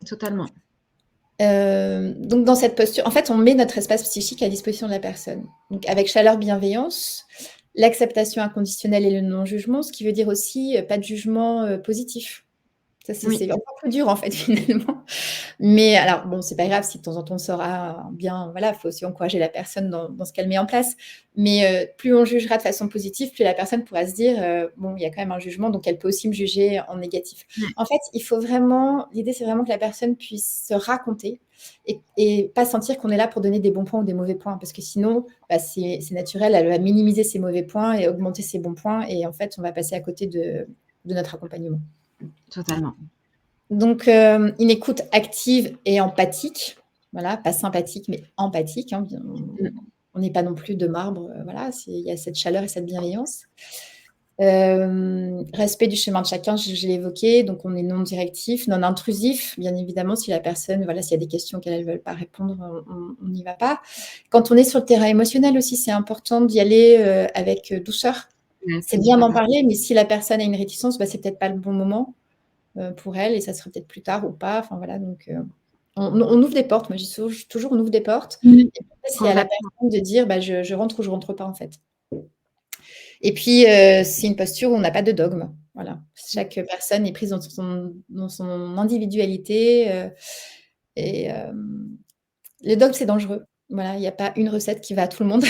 Totalement. Donc dans cette posture, en fait, on met notre espace psychique à disposition de la personne. Donc avec chaleur, bienveillance, l'acceptation inconditionnelle et le non-jugement, ce qui veut dire aussi, pas de jugement, positif. Ça, c'est encore plus dur, en fait, finalement. Mais alors, bon, c'est pas grave si de temps en temps on sort un bien, voilà, il faut aussi encourager la personne dans ce qu'elle met en place. Mais plus on jugera de façon positive, plus la personne pourra se dire, bon, il y a quand même un jugement, donc elle peut aussi me juger en négatif. En fait, l'idée, c'est vraiment que la personne puisse se raconter et pas sentir qu'on est là pour donner des bons points ou des mauvais points, parce que sinon, c'est naturel, elle va minimiser ses mauvais points et augmenter ses bons points, et en fait, on va passer à côté de notre accompagnement. Totalement. Donc, une écoute active et empathique, voilà, pas sympathique, mais empathique, hein, on n'est pas non plus de marbre, voilà, il y a cette chaleur et cette bienveillance. Respect du chemin de chacun, je l'ai évoqué, donc on est non directif, non intrusif, bien évidemment, si la personne, voilà, s'il y a des questions qu'elle ne veut pas répondre, on n'y va pas. Quand on est sur le terrain émotionnel aussi, c'est important d'y aller avec douceur. C'est bien d'en parler, mais si la personne a une réticence, c'est peut-être pas le bon moment pour elle, et ça sera peut-être plus tard ou pas. Enfin voilà, donc on ouvre des portes. Moi, je dis toujours, on ouvre des portes. Et c'est à la personne de dire, je rentre ou je rentre pas, en fait. Et puis, c'est une posture où on n'a pas de dogme. Voilà. Chaque personne est prise dans son individualité. Et le dogme, c'est dangereux. Voilà, il n'y a pas une recette qui va à tout le monde.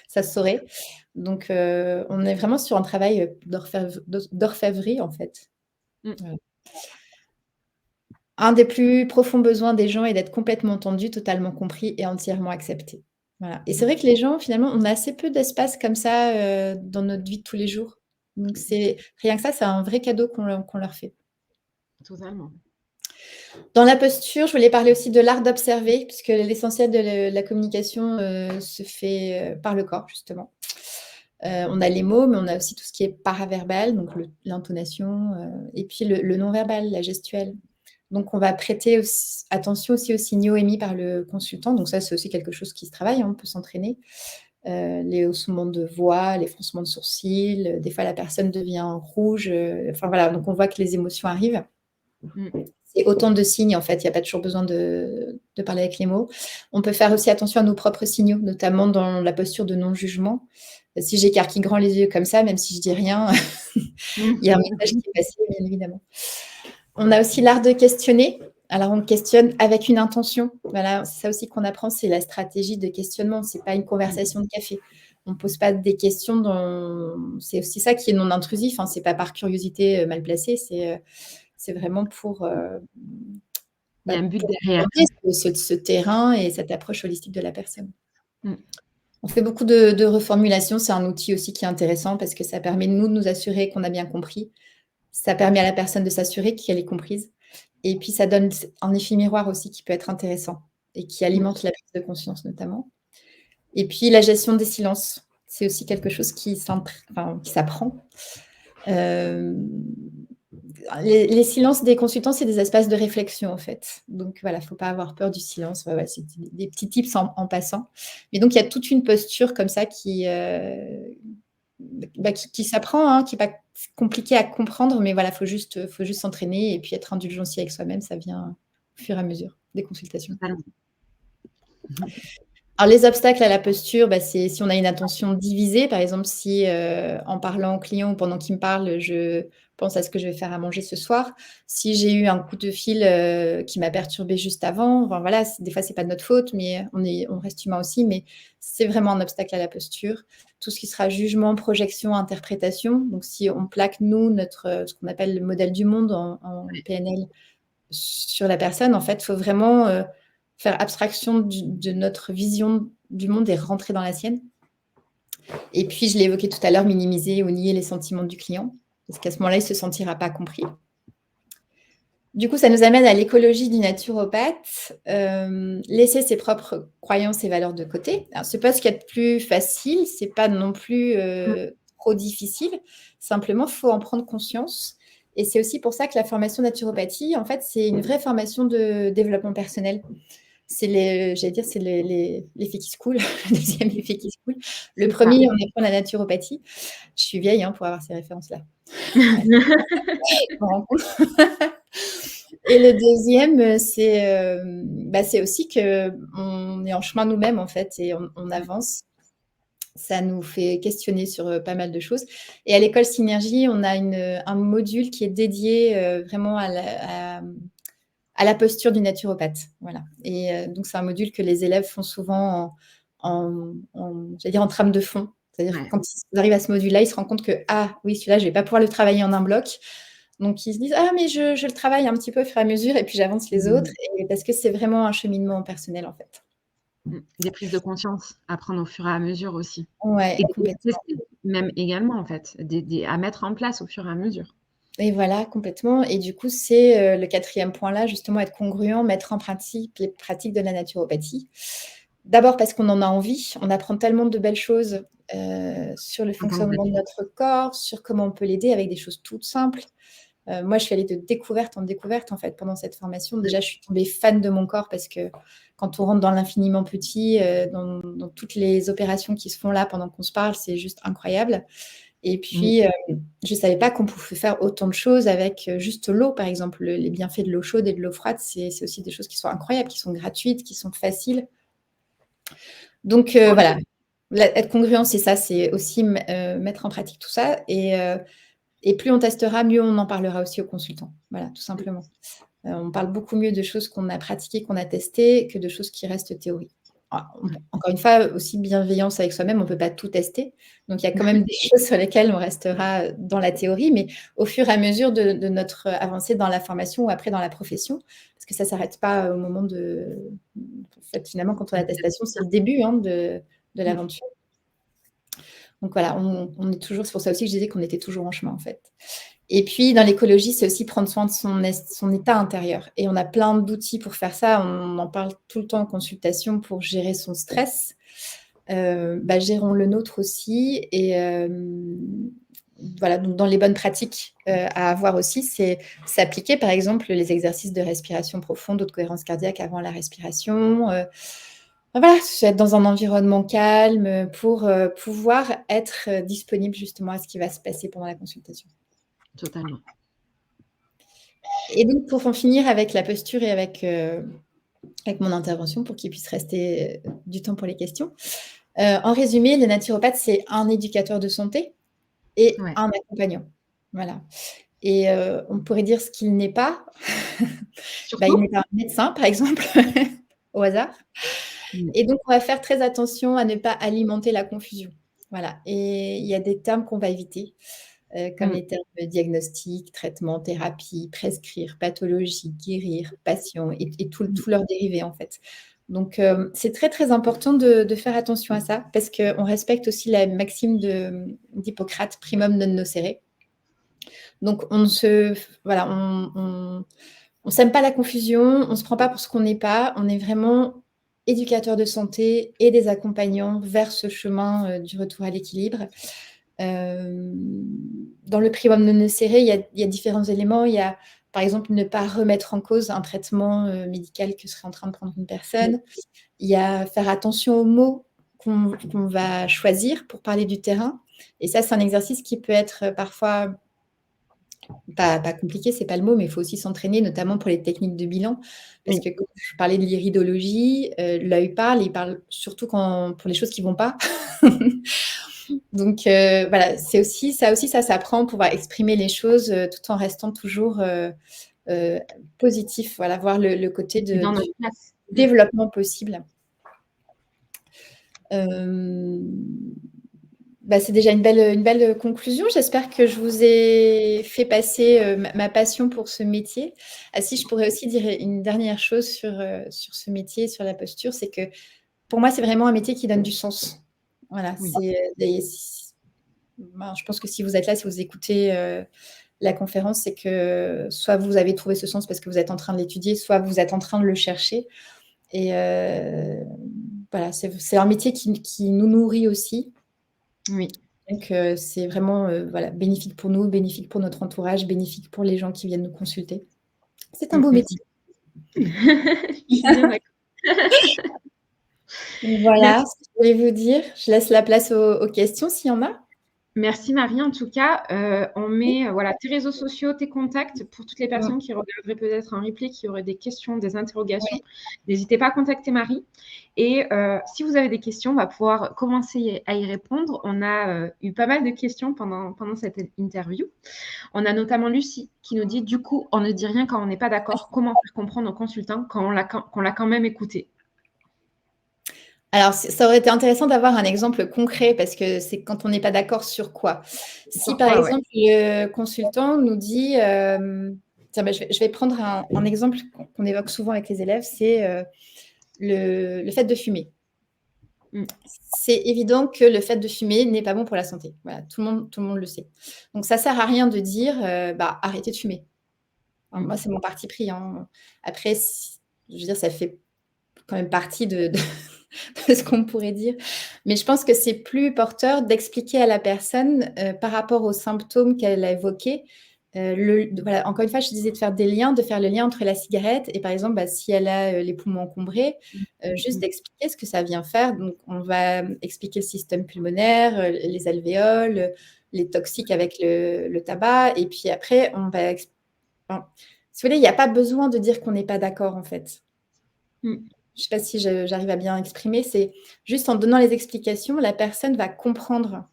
Ça se saurait. Donc, on est vraiment sur un travail d'orfèvrerie, en fait. Voilà. Un des plus profonds besoins des gens est d'être complètement entendu, totalement compris et entièrement accepté. Voilà. Et c'est vrai que les gens, finalement, on a assez peu d'espace comme ça, dans notre vie de tous les jours. Donc rien que ça, c'est un vrai cadeau qu'on leur fait. Totalement. Dans la posture, je voulais parler aussi de l'art d'observer, puisque l'essentiel de la communication, se fait, par le corps, justement. On a les mots, mais on a aussi tout ce qui est paraverbal, donc l'intonation, et puis le non-verbal, la gestuelle. Donc, on va prêter attention aussi aux signaux émis par le consultant. Donc ça, c'est aussi quelque chose qui se travaille, hein, on peut s'entraîner. Les haussements de voix, les froncements de sourcils, des fois la personne devient rouge. Enfin voilà, donc on voit que les émotions arrivent. C'est autant de signes, en fait, il n'y a pas toujours besoin de parler avec les mots. On peut faire aussi attention à nos propres signaux, notamment dans la posture de non-jugement. Si j'écarquille grand les yeux comme ça, même si je dis rien, il y a un message qui est passé, bien évidemment. On a aussi l'art de questionner. Alors, on questionne avec une intention. Voilà, c'est ça aussi qu'on apprend, c'est la stratégie de questionnement. Ce n'est pas une conversation de café. On ne pose pas des questions c'est aussi ça qui est non intrusif, hein. Ce n'est pas par curiosité mal placée, c'est vraiment pour il y a un but derrière. Ce terrain et cette approche holistique de la personne. On fait beaucoup de reformulation. C'est un outil aussi qui est intéressant parce que ça permet de nous assurer qu'on a bien compris. Ça permet à la personne de s'assurer qu'elle est comprise. Et puis, ça donne un effet miroir aussi qui peut être intéressant et qui alimente la prise de conscience notamment. Et puis, la gestion des silences, c'est aussi quelque chose qui s'apprend. Les silences des consultants, c'est des espaces de réflexion, en fait. Donc, voilà, il ne faut pas avoir peur du silence. Ouais, c'est des petits tips en passant. Mais donc, il y a toute une posture comme ça qui s'apprend, hein, qui n'est pas compliqué à comprendre, mais voilà, faut juste s'entraîner et puis être indulgent aussi avec soi-même, ça vient au fur et à mesure. des consultations. Totalement. Alors, les obstacles à la posture, c'est si on a une attention divisée. Par exemple, si, en parlant au client ou pendant qu'il me parle, je pense à ce que je vais faire à manger ce soir. Si j'ai eu un coup de fil, qui m'a perturbée juste avant, enfin voilà, des fois, c'est pas de notre faute, mais on reste humain aussi, mais c'est vraiment un obstacle à la posture. Tout ce qui sera jugement, projection, interprétation. Donc si on plaque, nous, notre, ce qu'on appelle le modèle du monde en PNL sur la personne, en fait, il faut vraiment, faire abstraction de notre vision du monde et rentrer dans la sienne. Et puis, je l'ai évoqué tout à l'heure, minimiser ou nier les sentiments du client, parce qu'à ce moment-là, il ne se sentira pas compris. Du coup, ça nous amène à l'écologie du naturopathe, laisser ses propres croyances et valeurs de côté. Alors, ce n'est pas ce qu'il y a de plus facile, ce n'est pas non plus trop difficile. Simplement, il faut en prendre conscience. Et c'est aussi pour ça que la formation naturopathie, en fait, c'est une vraie formation de développement personnel. C'est l'effet qui se coule, le deuxième effet qui se coule. Le premier, on apprend la naturopathie. Je suis vieille pour avoir ces références-là. Et le deuxième, c'est aussi qu'on est en chemin nous-mêmes, en fait, et on avance. Ça nous fait questionner sur pas mal de choses. Et à l'école Synergie, on a un module qui est dédié vraiment à la posture du naturopathe. Voilà. Et donc, c'est un module que les élèves font souvent j'allais dire en trame de fond. C'est-à-dire que quand ils arrivent à ce module-là, ils se rendent compte que, ah oui, celui-là, je ne vais pas pouvoir le travailler en un bloc. Donc, ils se disent, ah, mais je le travaille un petit peu au fur et à mesure et puis j'avance les autres. Et parce que c'est vraiment un cheminement personnel, en fait. Des prises de conscience à prendre au fur et à mesure aussi. Ouais, Et complètement. même également, en fait, à mettre en place au fur et à mesure. Et voilà, complètement. Et du coup, c'est le 4e point là, justement, être congruent, mettre en pratique les pratiques de la naturopathie. D'abord parce qu'on en a envie. On apprend tellement de belles choses sur le fonctionnement de notre corps, sur comment on peut l'aider avec des choses toutes simples. Moi, je suis allée de découverte en découverte, en fait, pendant cette formation. Déjà, je suis tombée fan de mon corps parce que quand on rentre dans l'infiniment petit, dans toutes les opérations qui se font là pendant qu'on se parle, c'est juste incroyable. Et puis, je ne savais pas qu'on pouvait faire autant de choses avec juste l'eau, par exemple. Les bienfaits de l'eau chaude et de l'eau froide, c'est aussi des choses qui sont incroyables, qui sont gratuites, qui sont faciles. Donc, voilà. Être congruent, c'est ça, c'est aussi mettre en pratique tout ça. Et plus on testera, mieux on en parlera aussi aux consultants. Voilà, tout simplement. On parle beaucoup mieux de choses qu'on a pratiquées, qu'on a testées, que de choses qui restent théoriques. Encore une fois, aussi bienveillance avec soi-même, on ne peut pas tout tester. Donc, il y a quand même des choses sur lesquelles on restera dans la théorie, mais au fur et à mesure de notre avancée dans la formation ou après dans la profession, parce que ça ne s'arrête pas au moment de… En fait, finalement, quand on a l'attestation, c'est le début de l'aventure. Donc voilà, on est toujours… C'est pour ça aussi que je disais qu'on était toujours en chemin, en fait. Et puis, dans l'écologie, c'est aussi prendre soin de son état intérieur. Et on a plein d'outils pour faire ça. On en parle tout le temps en consultation pour gérer son stress. Gérons le nôtre aussi. Et voilà, donc dans les bonnes pratiques à avoir aussi, c'est s'appliquer, par exemple, les exercices de respiration profonde ou de cohérence cardiaque avant la respiration. Voilà, être dans un environnement calme pour pouvoir être disponible justement à ce qui va se passer pendant la consultation. Totalement. Et donc, pour en finir avec la posture et avec mon intervention, pour qu'il puisse rester du temps pour les questions, en résumé, le naturopathe, c'est un éducateur de santé et un accompagnant. Voilà. Et on pourrait dire ce qu'il n'est pas. Il n'est pas un médecin, par exemple, au hasard. Et donc, on va faire très attention à ne pas alimenter la confusion. Voilà. Et il y a des termes qu'on va éviter. Comme les termes diagnostic, traitement, thérapie, prescrire, pathologie, guérir, patient et tous leurs dérivés en fait. Donc, c'est très, très important de faire attention à ça parce qu'on respecte aussi la maxime d'Hippocrate, primum non nocere. Donc, on sème pas la confusion, on ne se prend pas pour ce qu'on n'est pas, on est vraiment éducateur de santé et des accompagnants vers ce chemin du retour à l'équilibre. Dans le primum non nocere, il y a différents éléments. Il y a, par exemple, ne pas remettre en cause un traitement médical que serait en train de prendre une personne. Il y a faire attention aux mots qu'on va choisir pour parler du terrain. Et ça, c'est un exercice qui peut être parfois pas compliqué, c'est pas le mot, mais il faut aussi s'entraîner, notamment pour les techniques de bilan. Parce Oui. que quand je parlais de l'iridologie, l'œil parle, il parle surtout pour les choses qui vont pas. Donc voilà, ça s'apprend, pouvoir exprimer les choses tout en restant toujours positif. Voilà, voir le côté C'est dans du notre place. développement possible. Euh, c'est déjà une belle conclusion. J'espère que je vous ai fait passer ma passion pour ce métier. Ah si, je pourrais aussi dire une dernière chose sur ce métier, sur la posture, c'est que pour moi, c'est vraiment un métier qui donne du sens. Voilà, Oui. je pense que si vous êtes là, si vous écoutez la conférence, c'est que soit vous avez trouvé ce sens parce que vous êtes en train de l'étudier, soit vous êtes en train de le chercher. Et voilà, c'est un métier qui nous nourrit aussi. Oui. Donc, c'est vraiment voilà, bénéfique pour nous, bénéfique pour notre entourage, bénéfique pour les gens qui viennent nous consulter. C'est un beau métier. Je suis bien d'accord. Voilà ce que je voulais vous dire. Je laisse la place aux questions s'il y en a. Merci Marie. En tout cas, on met voilà, tes réseaux sociaux, tes contacts pour toutes les personnes qui regarderaient peut-être un replay, qui auraient des questions, des interrogations. Ouais. N'hésitez pas à contacter Marie. Et si vous avez des questions, on va pouvoir commencer à y répondre. On a eu pas mal de questions pendant cette interview. On a notamment Lucie qui nous dit, du coup, on ne dit rien quand on n'est pas d'accord. Comment faire comprendre aux consultants qu'on l'a quand même écouté? Alors, ça aurait été intéressant d'avoir un exemple concret parce que c'est quand on n'est pas d'accord sur quoi. Si par Pourquoi, ouais. exemple, le consultant nous dit, tiens, je vais prendre un exemple qu'on évoque souvent avec les élèves, c'est le fait de fumer. C'est évident que le fait de fumer n'est pas bon pour la santé. Voilà, tout le monde le sait. Donc, ça ne sert à rien de dire, arrêtez de fumer. Enfin, moi, c'est mon parti pris. Hein. Après, je veux dire, ça fait quand même partie de ce qu'on pourrait dire. Mais je pense que c'est plus porteur d'expliquer à la personne par rapport aux symptômes qu'elle a évoqués. Voilà, encore une fois, je disais de faire le lien entre la cigarette et par exemple, si elle a les poumons encombrés, juste d'expliquer ce que ça vient faire. Donc, on va expliquer le système pulmonaire, les alvéoles, les toxiques avec le tabac. Et puis après, on va... Enfin, si vous voulez, il n'y a pas besoin de dire qu'on n'est pas d'accord, en fait. Je ne sais pas si j'arrive à bien exprimer. C'est juste en donnant les explications, la personne va comprendre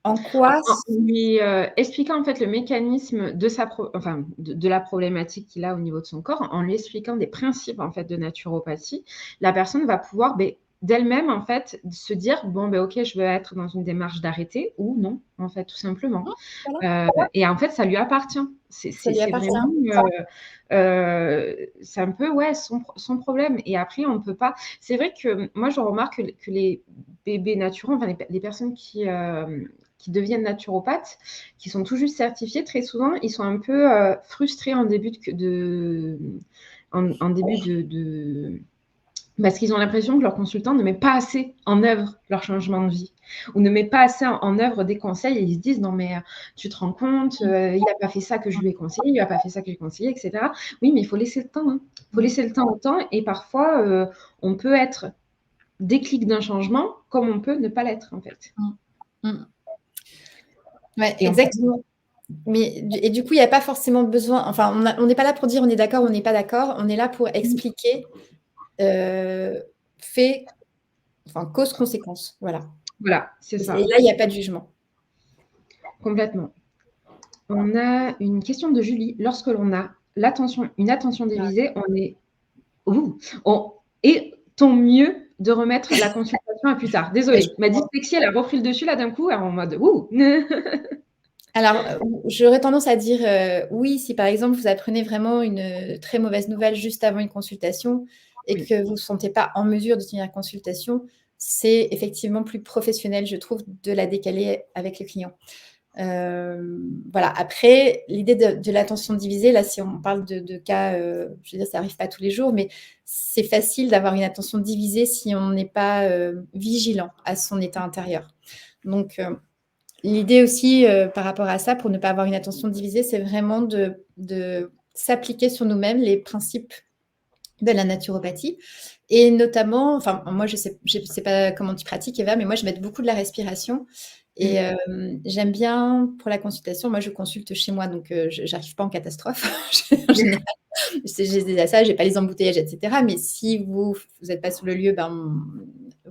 en quoi... En lui expliquant en fait le mécanisme de la problématique qu'il a au niveau de son corps, en lui expliquant des principes en fait de naturopathie, la personne va pouvoir d'elle-même en fait se dire ok, je veux être dans une démarche d'arrêter ou non en fait tout simplement. Et en fait ça lui appartient. C'est vraiment c'est un peu son problème. Et après on ne peut pas. C'est vrai que moi je remarque que les bébés naturaux, enfin les personnes qui deviennent naturopathes, qui sont tout juste certifiés, très souvent, ils sont un peu frustrés en début parce qu'ils ont l'impression que leur consultant ne met pas assez en œuvre leur changement de vie ou ne met pas assez en œuvre des conseils et ils se disent non mais tu te rends compte, il n'a pas fait ça que je lui ai conseillé, il n'a pas fait ça que j'ai conseillé, etc. Oui, mais il faut laisser le temps. Il faut laisser le temps au temps et parfois on peut être déclic d'un changement comme on peut ne pas l'être en fait. Ouais, exactement. Et du coup, il n'y a pas forcément besoin... Enfin, on n'est pas là pour dire on est d'accord, on n'est pas d'accord. On est là pour expliquer cause-conséquence. Voilà. Voilà, c'est ça. Et là, il n'y a pas de jugement. Complètement. On a une question de Julie. Lorsque l'on a une attention divisée, est-on mieux de remettre la consultation à plus tard? Désolée, ma dyslexie, elle a repris le dessus là d'un coup, en mode Alors, j'aurais tendance à dire oui, si par exemple vous apprenez vraiment une très mauvaise nouvelle juste avant une consultation et que vous ne vous sentez pas en mesure de tenir la consultation, c'est effectivement plus professionnel, je trouve, de la décaler avec le client. Voilà. Après, l'idée de l'attention divisée, là, si on parle de cas, je veux dire, ça n'arrive pas tous les jours, mais c'est facile d'avoir une attention divisée si on n'est pas vigilant à son état intérieur. Donc, l'idée aussi par rapport à ça, pour ne pas avoir une attention divisée, c'est vraiment de s'appliquer sur nous-mêmes les principes de la naturopathie. Et notamment, enfin, moi, je sais pas comment tu pratiques, Eva, mais moi, je mets beaucoup de la respiration. Et j'aime bien pour la consultation, moi je consulte chez moi, donc j'arrive pas en catastrophe en général. J'ai déjà ça, j'ai pas les embouteillages, etc. Mais si vous n'êtes pas sur le lieu,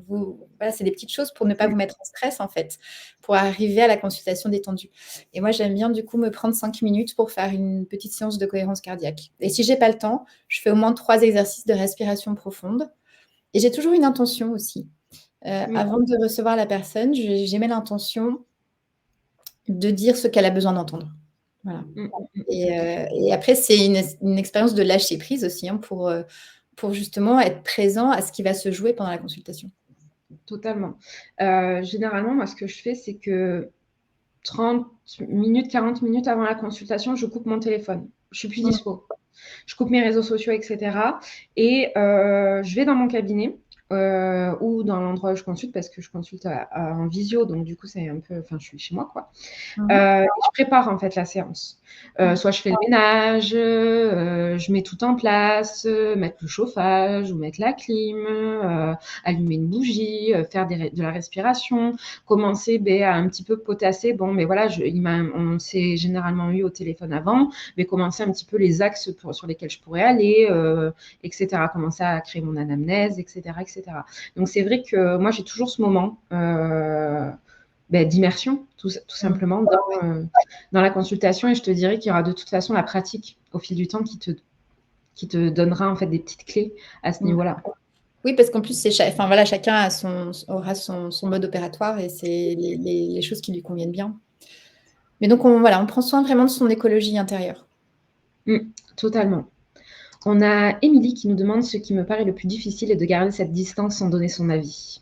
voilà, c'est des petites choses pour ne pas vous mettre en stress en fait, pour arriver à la consultation détendue. Et moi j'aime bien du coup me prendre 5 minutes pour faire une petite séance de cohérence cardiaque. Et si j'ai pas le temps, je fais au moins 3 exercices de respiration profonde. Et j'ai toujours une intention aussi. Avant de recevoir la personne, j'émets l'intention de dire ce qu'elle a besoin d'entendre. Voilà. Et après, c'est une expérience de lâcher prise aussi, hein, pour justement être présent à ce qui va se jouer pendant la consultation. Totalement. Généralement, moi, ce que je fais, c'est que 30 minutes, 40 minutes avant la consultation, je coupe mon téléphone. Je suis plus dispo. Je coupe mes réseaux sociaux, etc. Et je vais dans mon cabinet ou dans l'endroit où je consulte, parce que je consulte en visio, donc du coup, c'est un peu... Enfin, je suis chez moi, quoi. Je prépare, en fait, la séance. Soit je fais le ménage, je mets tout en place, mettre le chauffage ou mettre la clim, allumer une bougie, faire de la respiration, commencer à un petit peu potasser. Bon, mais voilà, on s'est généralement eu au téléphone avant, mais commencer un petit peu les axes sur lesquels je pourrais aller, etc. Commencer à créer mon anamnèse, etc., etc. Donc, c'est vrai que moi, j'ai toujours ce moment d'immersion, tout simplement, dans la consultation. Et je te dirais qu'il y aura de toute façon la pratique au fil du temps qui te donnera en fait des petites clés à ce niveau-là. Oui, parce qu'en plus, chacun aura son mode opératoire et c'est les choses qui lui conviennent bien. Mais donc, on prend soin vraiment de son écologie intérieure. Totalement. On a Émilie qui nous demande: ce qui me paraît le plus difficile est de garder cette distance sans donner son avis.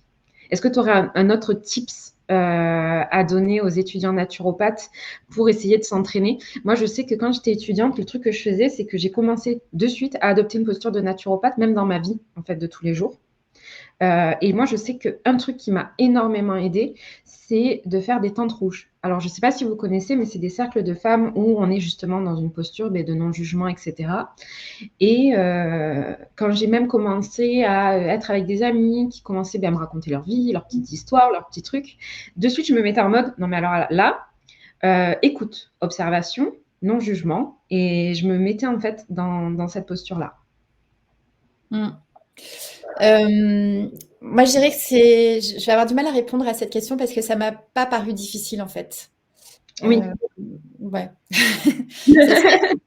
Est-ce que tu aurais un autre tips à donner aux étudiants naturopathes pour essayer de s'entraîner? Moi, je sais que quand j'étais étudiante, le truc que je faisais, c'est que j'ai commencé de suite à adopter une posture de naturopathe, même dans ma vie, en fait, de tous les jours. Et moi, je sais qu'un truc qui m'a énormément aidée, c'est de faire des tentes rouges. Alors, je ne sais pas si vous connaissez, mais c'est des cercles de femmes où on est justement dans une posture de non-jugement, etc. Et quand j'ai même commencé à être avec des amis qui commençaient à me raconter leur vie, leurs petites histoires, leurs petits trucs, de suite, je me mettais en mode: non, mais alors là, écoute, observation, non-jugement. Et je me mettais en fait dans cette posture-là. Moi, je dirais que je vais avoir du mal à répondre à cette question parce que ça m'a pas paru difficile en fait. Oui. Ouais.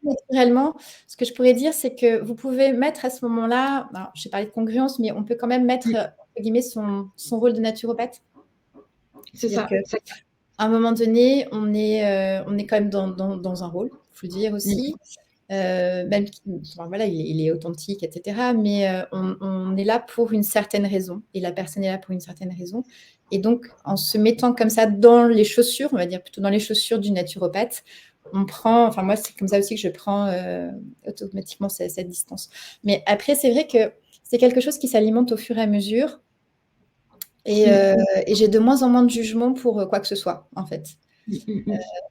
Naturellement, ce que je pourrais dire, c'est que vous pouvez mettre à ce moment-là, alors, j'ai parlé de congruence, mais on peut quand même mettre entre guillemets son rôle de naturopathe. C'est ça. À un moment donné, on est quand même dans un rôle, il faut le dire aussi. Même, voilà, il est authentique, etc. Mais on est là pour une certaine raison, et la personne est là pour une certaine raison. Et donc, en se mettant comme ça dans les chaussures, on va dire plutôt dans les chaussures du naturopathe, on prend, enfin moi, c'est comme ça aussi que je prends automatiquement cette distance. Mais après, c'est vrai que c'est quelque chose qui s'alimente au fur et à mesure. Et j'ai de moins en moins de jugement pour quoi que ce soit, en fait.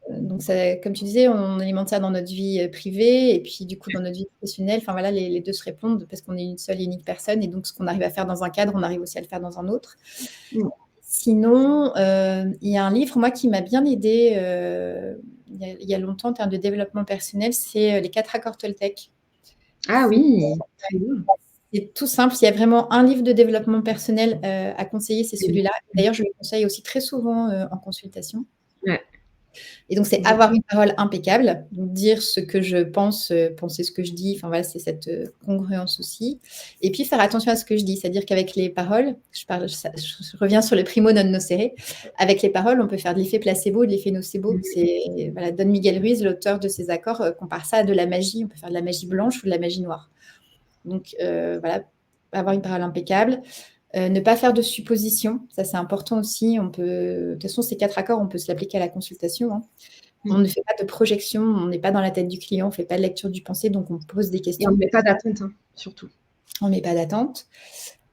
Donc, comme tu disais, on alimente ça dans notre vie privée et puis du coup dans notre vie professionnelle. Enfin voilà, les deux se répondent parce qu'on est une seule et unique personne et donc ce qu'on arrive à faire dans un cadre, on arrive aussi à le faire dans un autre. Sinon, il y a un livre, moi, qui m'a bien aidée il y a longtemps en termes de développement personnel, c'est Les 4 accords Toltec. Ah oui, très bien. C'est tout simple. Il y a vraiment un livre de développement personnel à conseiller, c'est celui-là. D'ailleurs, je le conseille aussi très souvent en consultation. Ouais. Et donc, c'est avoir une parole impeccable, donc dire ce que je pense, penser ce que je dis. Enfin, voilà, c'est cette congruence aussi. Et puis, faire attention à ce que je dis. C'est-à-dire qu'avec les paroles, je reviens sur le primo non nocere. Avec les paroles, on peut faire de l'effet placebo et de l'effet nocebo. C'est, voilà, Don Miguel Ruiz, l'auteur de ces accords, compare ça à de la magie. On peut faire de la magie blanche ou de la magie noire. Donc, voilà, avoir une parole impeccable. Ne pas faire de suppositions, ça c'est important aussi. De toute façon, ces 4 accords, on peut se l'appliquer à la consultation. Hein. On ne fait pas de projection, on n'est pas dans la tête du client, on ne fait pas de lecture du pensée, donc on pose des questions. Et on ne met pas d'attente, hein, surtout. On ne met pas d'attente.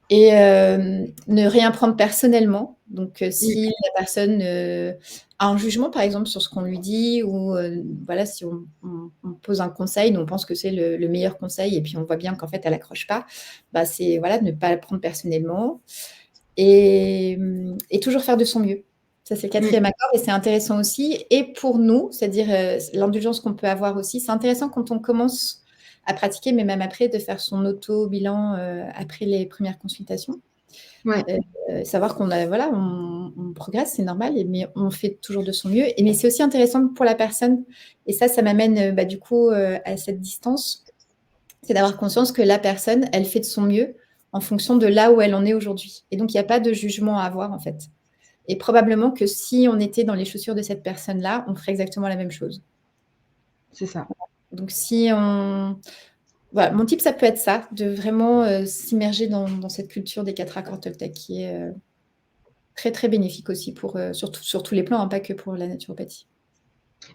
Et ne rien prendre personnellement. Donc, si la personne a un jugement, par exemple, sur ce qu'on lui dit, ou voilà, si on pose un conseil, nous on pense que c'est le meilleur conseil, et puis on voit bien qu'en fait, elle n'accroche pas, c'est voilà, ne pas le prendre personnellement. Et toujours faire de son mieux. Ça, c'est le quatrième accord et c'est intéressant aussi. Et pour nous, c'est-à-dire l'indulgence qu'on peut avoir aussi, c'est intéressant quand on commence à pratiquer, mais même après, de faire son auto-bilan après les premières consultations. Ouais. Savoir qu'on a, voilà, on progresse, c'est normal, mais on fait toujours de son mieux. Mais c'est aussi intéressant pour la personne. Et ça m'amène du coup à cette distance. C'est d'avoir conscience que la personne, elle fait de son mieux en fonction de là où elle en est aujourd'hui. Et donc, il n'y a pas de jugement à avoir, en fait. Et probablement que si on était dans les chaussures de cette personne-là, on ferait exactement la même chose. C'est ça. Donc, si on... Voilà, mon type, ça peut être ça, de vraiment s'immerger dans cette culture des 4 accords Toltec qui est très, très bénéfique aussi pour, sur tous les plans, hein, pas que pour la naturopathie.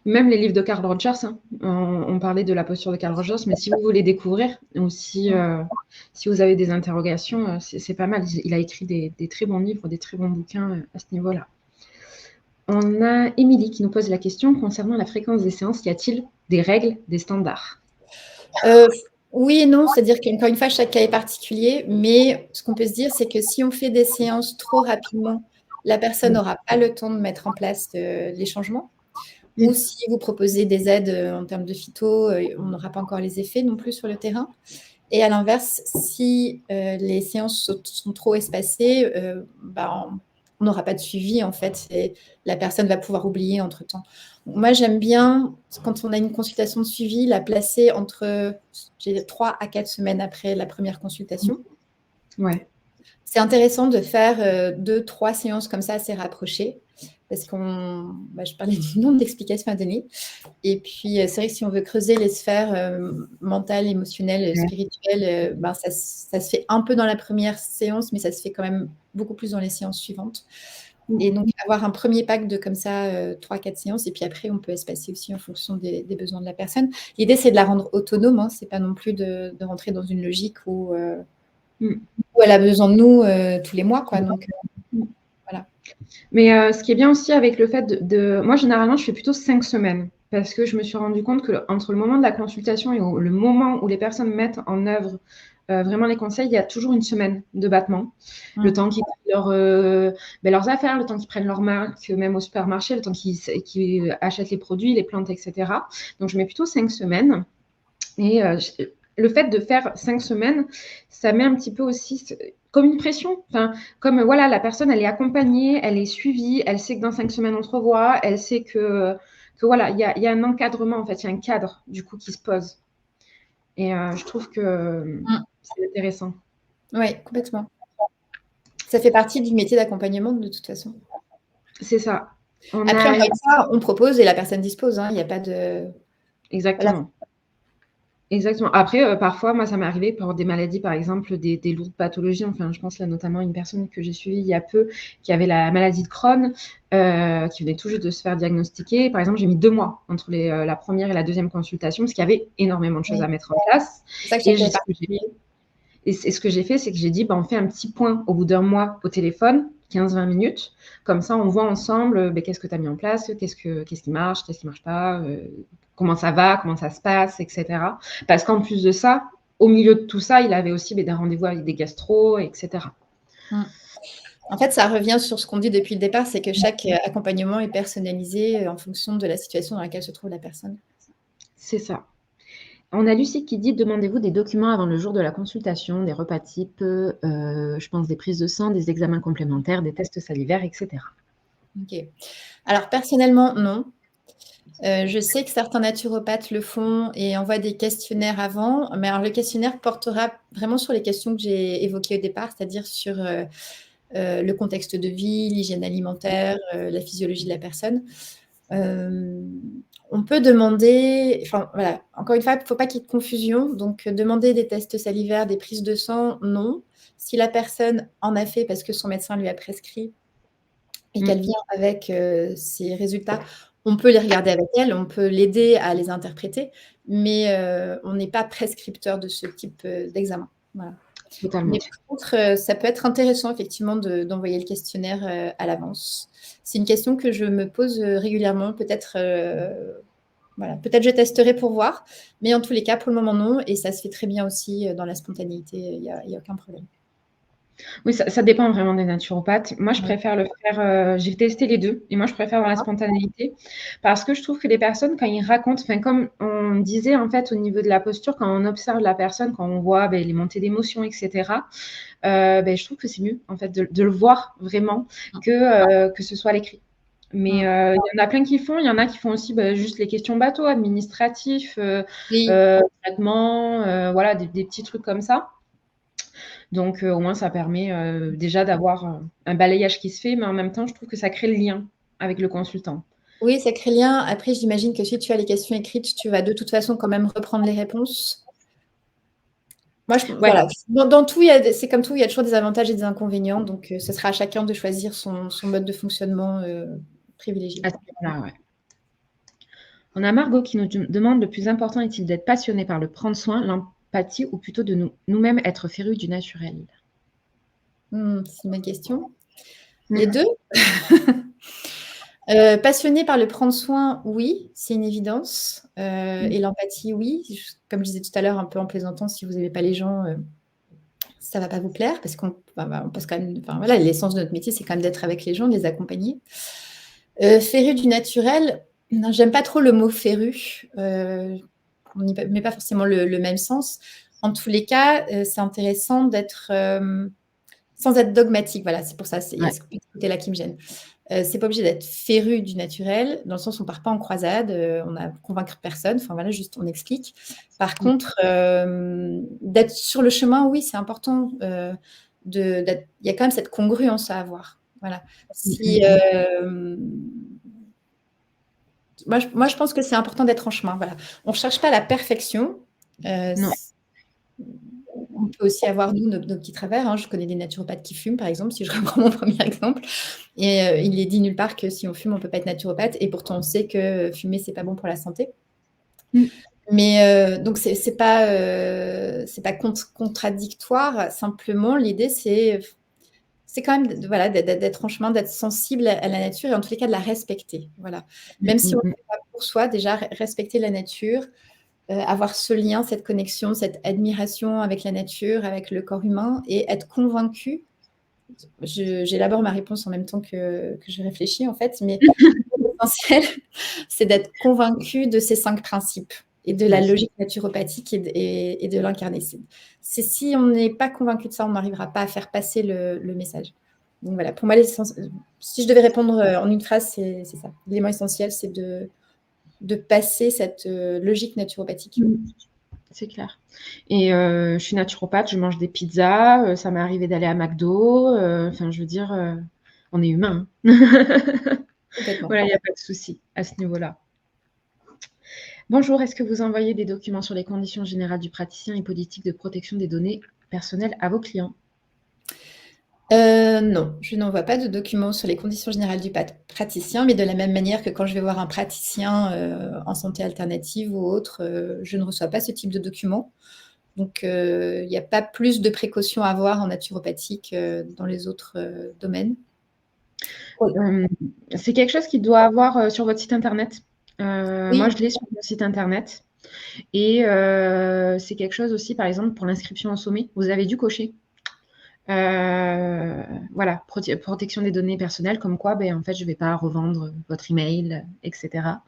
Même les livres de Carl Rogers, hein. On parlait de la posture de Carl Rogers, mais si vous voulez découvrir ou si vous avez des interrogations, c'est pas mal. Il a écrit des très bons livres, des très bons bouquins à ce niveau-là. On a Émilie qui nous pose la question concernant la fréquence des séances. Y a-t-il des règles, des standards? Oui et non, c'est-à-dire qu'encore une fois, chaque cas est particulier, mais ce qu'on peut se dire, c'est que si on fait des séances trop rapidement, la personne n'aura pas le temps de mettre en place les changements. Ou si vous proposez des aides en termes de phyto, on n'aura pas encore les effets non plus sur le terrain. Et à l'inverse, si les séances sont trop espacées, on n'aura pas de suivi en fait, et la personne va pouvoir oublier entre-temps. Moi, j'aime bien, quand on a une consultation de suivi, la placer entre 3 à 4 semaines après la première consultation. Ouais. C'est intéressant de faire 2-3 séances comme ça assez rapprochées, parce je parlais du nombre d'explications à donner. Et puis, c'est vrai que si on veut creuser les sphères mentales, émotionnelles, spirituelles, ça se fait un peu dans la première séance, mais ça se fait quand même beaucoup plus dans les séances suivantes. Et donc, avoir un premier pack de comme ça, 3-4 séances, et puis après, on peut espacer aussi en fonction des besoins de la personne. L'idée, c'est de la rendre autonome, hein, c'est pas non plus de rentrer dans une logique où elle a besoin de nous tous les mois, quoi. Donc, voilà. Mais ce qui est bien aussi avec le fait moi, généralement, je fais plutôt 5 semaines parce que je me suis rendu compte que entre le moment de la consultation et le moment où les personnes mettent en œuvre vraiment les conseils, il y a toujours une semaine de battement. Le temps qu'ils prennent leurs affaires, le temps qu'ils prennent leurs marques, même au supermarché, le temps qu'ils achètent les produits, les plantes, etc. Donc, je mets plutôt 5 semaines. Et le fait de faire 5 semaines, ça met un petit peu aussi comme une pression. Enfin, comme voilà, la personne, elle est accompagnée, elle est suivie, elle sait que dans 5 semaines, on se revoit, elle sait que voilà, il y a un encadrement, en fait, il y a un cadre, du coup, qui se pose. Et je trouve que c'est intéressant. Oui, complètement. Ça fait partie du métier d'accompagnement, de toute façon. C'est ça. Après, encore une fois, on propose et la personne dispose, hein, il n'y a pas de... Exactement. Voilà. Exactement. Après, parfois, moi, ça m'est arrivé pour des maladies, par exemple, des lourdes pathologies. Enfin, je pense là notamment à une personne que j'ai suivie il y a peu qui avait la maladie de Crohn, qui venait tout juste de se faire diagnostiquer. Par exemple, j'ai mis 2 mois entre la première et la deuxième consultation parce qu'il y avait énormément de choses à mettre en place. C'est ça que Et j'ai ce que j'ai fait, c'est que j'ai dit, on fait un petit point au bout d'un mois au téléphone, 15-20 minutes. Comme ça, on voit ensemble qu'est-ce que tu as mis en place, qu'est-ce qui marche, qu'est-ce qui ne marche pas, comment ça va, comment ça se passe, etc. Parce qu'en plus de ça, au milieu de tout ça, il avait aussi des rendez-vous avec des gastros, etc. En fait, ça revient sur ce qu'on dit depuis le départ, c'est que chaque accompagnement est personnalisé en fonction de la situation dans laquelle se trouve la personne. C'est ça. On a Lucie qui dit, demandez-vous des documents avant le jour de la consultation, des repas types, je pense des prises de sang, des examens complémentaires, des tests salivaires, etc. Ok. Alors, personnellement, non. Je sais que certains naturopathes le font et envoient des questionnaires avant, mais alors le questionnaire portera vraiment sur les questions que j'ai évoquées au départ, c'est-à-dire sur le contexte de vie, l'hygiène alimentaire, la physiologie de la personne. On peut demander, enfin voilà, encore une fois, il ne faut pas qu'il y ait de confusion, donc demander des tests salivaires, des prises de sang, non. Si la personne en a fait parce que son médecin lui a prescrit et qu'elle vient avec ses résultats, on peut les regarder avec elle, on peut l'aider à les interpréter, mais on n'est pas prescripteur de ce type d'examen. Voilà. Totalement. Mais par contre, ça peut être intéressant effectivement d'envoyer le questionnaire à l'avance. C'est une question que je me pose régulièrement. Peut-être je testerai pour voir, mais en tous les cas, pour le moment, non. Et ça se fait très bien aussi dans la spontanéité. Il n'y a aucun problème. Oui, ça dépend vraiment des naturopathes. Moi, je Ouais. préfère le faire, j'ai testé les 2 et moi, je préfère dans la spontanéité parce que je trouve que les personnes, quand ils racontent enfin, comme on disait, en fait, au niveau de la posture, quand on observe la personne, quand on voit, les montées d'émotions et cetera, je trouve que c'est mieux, en fait, de le voir vraiment que ce soit à l'écrit. Mais Mmh. il y en a plein qui le font. Il y en a qui font aussi, juste les questions bateau, administratifs, Oui. traitements, voilà, des petits trucs comme ça. Donc au moins ça permet, déjà d'avoir, un balayage qui se fait, mais en même temps, je trouve que ça crée le lien avec le consultant. Oui, ça crée le lien. Après, j'imagine que si tu as les questions écrites, tu vas de toute façon quand même reprendre les réponses. Moi, Ouais, voilà, dans tout, il y a c'est comme tout, il y a toujours des avantages et des inconvénients, donc ce sera à chacun de choisir son mode de fonctionnement, privilégié. à ce niveau-là, ouais. On a Margot qui nous demande: «Le plus important est-il d'être passionné par le prendre soin, l'empathie ou plutôt de nous-mêmes être férus du naturel?» C'est une bonne question. Les Mmh. 2. Passionné par le prendre soin, oui, c'est une évidence, Mmh. et l'empathie, oui. Comme je disais tout à l'heure, un peu en plaisantant, si vous n'aimez pas les gens, ça va pas vous plaire parce on passe quand même enfin voilà, l'essence de notre métier, c'est quand même d'être avec les gens, de les accompagner. Féru du naturel, non, j'aime pas trop le mot féru, on n'y met pas forcément le même sens. En tous les cas, c'est intéressant d'être, sans être dogmatique, voilà, c'est pour ça, il y a Ouais. ce côté-là qui me gêne. C'est pas obligé d'être féru du naturel, dans le sens où on part pas en croisade, on a convaincre personne, enfin voilà, juste on explique. Par Mmh. contre, d'être sur le chemin, oui, c'est important, il y a quand même cette congruence à avoir. Voilà. Mmh, Si, mmh, mmh. moi je pense que c'est important d'être en chemin, voilà. On cherche pas la perfection, Non. on peut aussi avoir nous nos petits travers, hein. Je connais des naturopathes qui fument, par exemple, si je reprends mon premier exemple. Et il est dit nulle part que si on fume, on peut pas être naturopathe, et pourtant on sait que fumer, c'est pas bon pour la santé. Mmh. Mais donc c'est pas contradictoire. Simplement, l'idée, c'est quand même voilà, d'être en chemin, d'être sensible à la nature et en tous les cas de la respecter. Voilà. Mmh, Même si mmh, on ne mmh. le fait pas pour soi, déjà respecter la nature, avoir ce lien, cette connexion, cette admiration avec la nature, avec le corps humain, et être convaincu. J'élabore ma réponse en même temps que je réfléchis, en fait, mais l'essentiel, c'est d'être convaincu de ces 5 principes et de la Ouais. logique naturopathique et de l'incarner. C'est si on n'est pas convaincu de ça, on n'arrivera pas à faire passer le message. Donc voilà, pour moi, si je devais répondre en une phrase, c'est ça. L'élément essentiel, c'est de passer cette logique naturopathique. Mmh. C'est clair. Et je suis naturopathe, je mange des pizzas, ça m'est arrivé d'aller à McDo, enfin je veux dire, on est humain, hein. Complètement. Voilà, il y a pas de souci à ce niveau-là. Bonjour, est-ce que vous envoyez des documents sur les conditions générales du praticien et politique de protection des données personnelles à vos clients? Non, je n'envoie pas de documents sur les conditions générales du praticien, mais de la même manière que quand je vais voir un praticien, en santé alternative ou autre, je ne reçois pas ce type de documents. Donc, il n'y a pas plus de précautions à avoir en naturopathie que dans les autres, domaines. Hem, c'est quelque chose qu'il doit avoir, sur votre site internet. Moi, Oui, je l'ai sur mon site internet et c'est quelque chose aussi, par exemple, pour l'inscription au sommet, vous avez dû cocher. Voilà, protection des données personnelles, comme quoi, en fait, je ne vais pas revendre votre email, et cetera.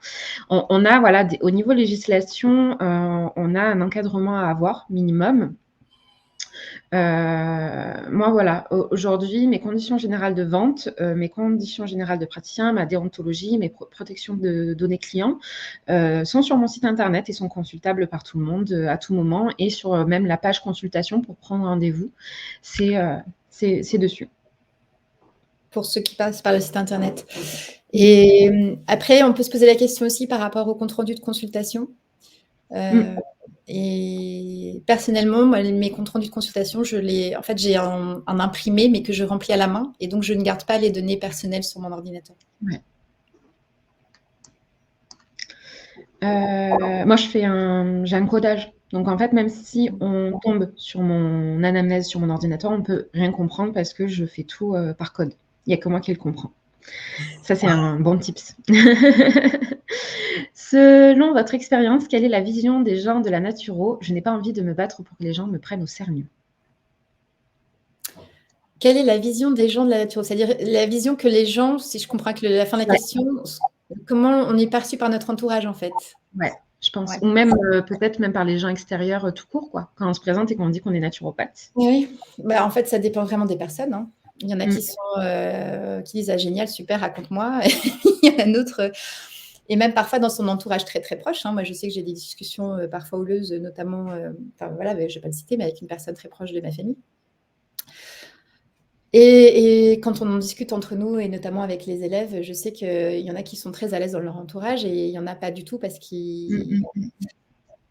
On a, voilà, au niveau législation, on a un encadrement à avoir minimum. Moi, voilà, aujourd'hui, mes conditions générales de vente, mes conditions générales de praticien, ma déontologie, mes protections de données clients, sont sur mon site internet et sont consultables par tout le monde, à tout moment, et sur, même la page consultation pour prendre rendez-vous. C'est dessus. pour ceux qui passent par le site internet. Et après, on peut se poser la question aussi par rapport au compte rendu de consultation. Mmh. Et personnellement, moi, mes comptes rendus de consultation, en fait, j'ai un imprimé, mais que je remplis à la main, et donc je ne garde pas les données personnelles sur mon ordinateur. Ouais. Moi, j'ai un codage. Donc, en fait, même si on tombe sur mon anamnèse sur mon ordinateur, on peut rien comprendre parce que je fais tout, par code. Il y a que moi qui le comprends. Ça, c'est un bon tips. Selon votre expérience, quelle est la vision des gens de la naturo? Je n'ai pas envie de me battre pour que les gens me prennent au sérieux. Quelle est la vision des gens de la nature? C'est-à-dire la vision que les gens, si je comprends que la fin de la Ouais, question, comment on est perçu par notre entourage, en fait? ouais, je pense. Ouais. Ou même, peut-être même par les gens extérieurs, tout court, quoi. Quand on se présente et qu'on dit qu'on est naturopathe. Oui, bah, en fait, ça dépend vraiment des personnes, hein. Il y en a Mmh. qui disent: «Ah génial, super, raconte-moi». Il y en a d'autres, et même parfois dans son entourage très, très proche, hein. Moi, je sais que j'ai des discussions, parfois houleuses, notamment, enfin voilà, mais je vais pas le citer, mais avec une personne très proche de ma famille. Et quand on en discute entre nous et notamment avec les élèves, je sais qu'il y en a qui sont très à l'aise dans leur entourage et il y en a pas du tout parce Mmh qu'ils mh, mmh.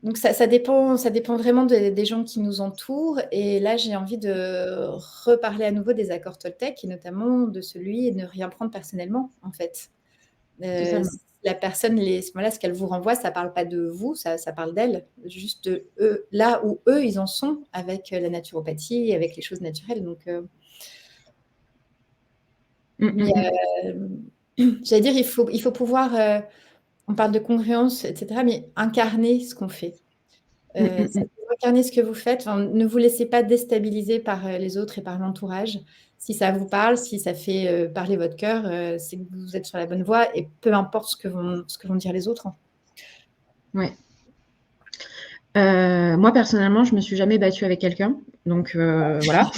donc ça dépend vraiment des gens qui nous entourent, et là, j'ai envie de reparler à nouveau des accords Toltec et notamment de celui de ne rien prendre personnellement, en fait. Totalement. Si la personne, voilà, ce qu'elle vous renvoie, ça parle pas de vous, ça parle d'elle, juste de eux, là où eux, ils en sont avec, la naturopathie et avec les choses naturelles, donc Mmh mais mh, mmh. j'allais dire, il faut pouvoir, on parle de congruence et cetera, mais incarner ce qu'on fait. Mmh mh, Si mmh. vous incarnez ce que vous faites, enfin, ne vous laissez pas déstabiliser par, les autres et par l'entourage. Si ça vous parle, si ça fait, parler votre cœur, c'est que vous êtes sur la bonne voie, et peu importe ce que vont dire les autres, hein. Ouais. Moi, personnellement, je me suis jamais battue avec quelqu'un, donc voilà.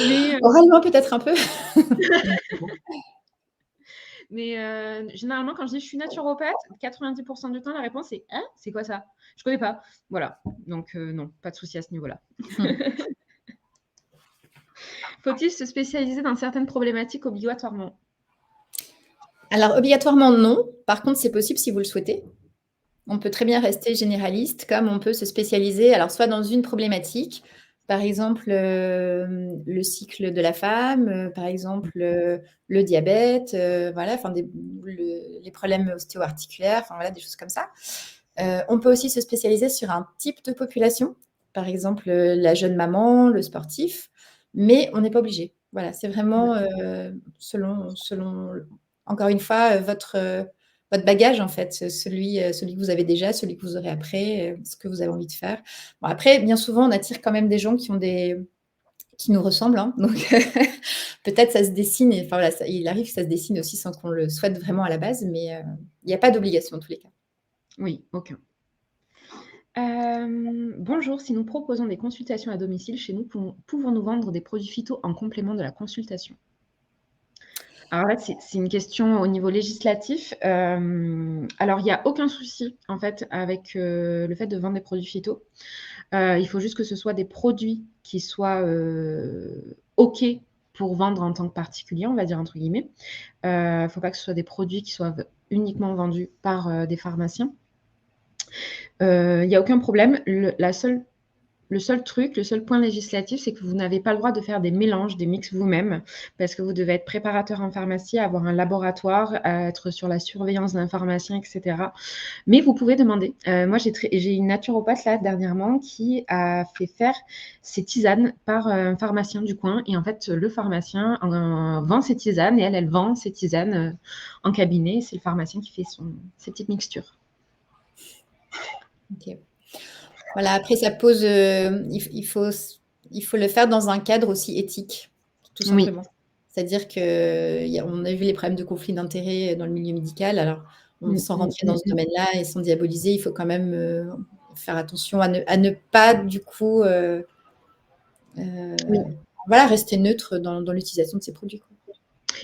Mais Oralement peut-être un peu? généralement, quand je dis: «Je suis naturopathe», 90 du temps, la réponse est: «Hein? C'est quoi ça? Je connais pas». Voilà, donc non, pas de souci à ce niveau-là. Mmh. Faut-il se spécialiser dans certaines problématiques obligatoirement? Alors obligatoirement non, par contre c'est possible si vous le souhaitez. On peut très bien rester généraliste, comme on peut se spécialiser, alors soit dans une problématique, par exemple, le cycle de la femme, par exemple, le diabète, voilà, enfin les problèmes ostéo-articulaires, enfin voilà, des choses comme ça. On peut aussi se spécialiser sur un type de population, par exemple, la jeune maman, le sportif, mais on n'est pas obligé. Voilà, c'est vraiment, selon encore une fois, votre bagage en fait, celui que vous avez déjà, celui que vous aurez après, ce que vous avez envie de faire. Bon après, bien souvent, on attire quand même des gens qui nous ressemblent, hein, donc peut-être ça se dessine, et enfin voilà, il arrive que ça se dessine aussi sans qu'on le souhaite vraiment à la base, mais il n'y a pas d'obligation en tous les cas. Oui, aucun. Bonjour, si nous proposons des consultations à domicile chez nous, pouvons-nous vendre des produits phyto en complément de la consultation? Alors là, c'est une question au niveau législatif. Alors il y a aucun souci, en fait, avec, le fait de vendre des produits phyto. Il faut juste que ce soit des produits qui soient, OK pour vendre en tant que particulier, on va dire entre guillemets. Faut pas que ce soit des produits qui soient uniquement vendus par, des pharmaciens. Il y a aucun problème. Le seul point législatif, c'est que vous n'avez pas le droit de faire des mélanges, des mix vous-même, parce que vous devez être préparateur en pharmacie, avoir un laboratoire, être sur la surveillance d'un pharmacien, et cetera. Mais vous pouvez demander. Moi, j'ai une naturopathe là dernièrement qui a fait faire ses tisanes par un pharmacien du coin, et en fait, le pharmacien vend ses tisanes et elle vend ses tisanes en cabinet. C'est le pharmacien qui fait ses petites mixtures. OK. Voilà, après ça pose, il faut le faire dans un cadre aussi éthique, tout Oui. simplement. C'est-à-dire qu'on a vu les problèmes de conflit d'intérêts dans le milieu médical, alors Mmh, sans mmh, rentrer dans mmh, ce mmh. domaine-là et sans diaboliser, il faut quand même, faire attention à ne pas du coup, Oui. voilà, rester neutre dans l'utilisation de ces produits, quoi.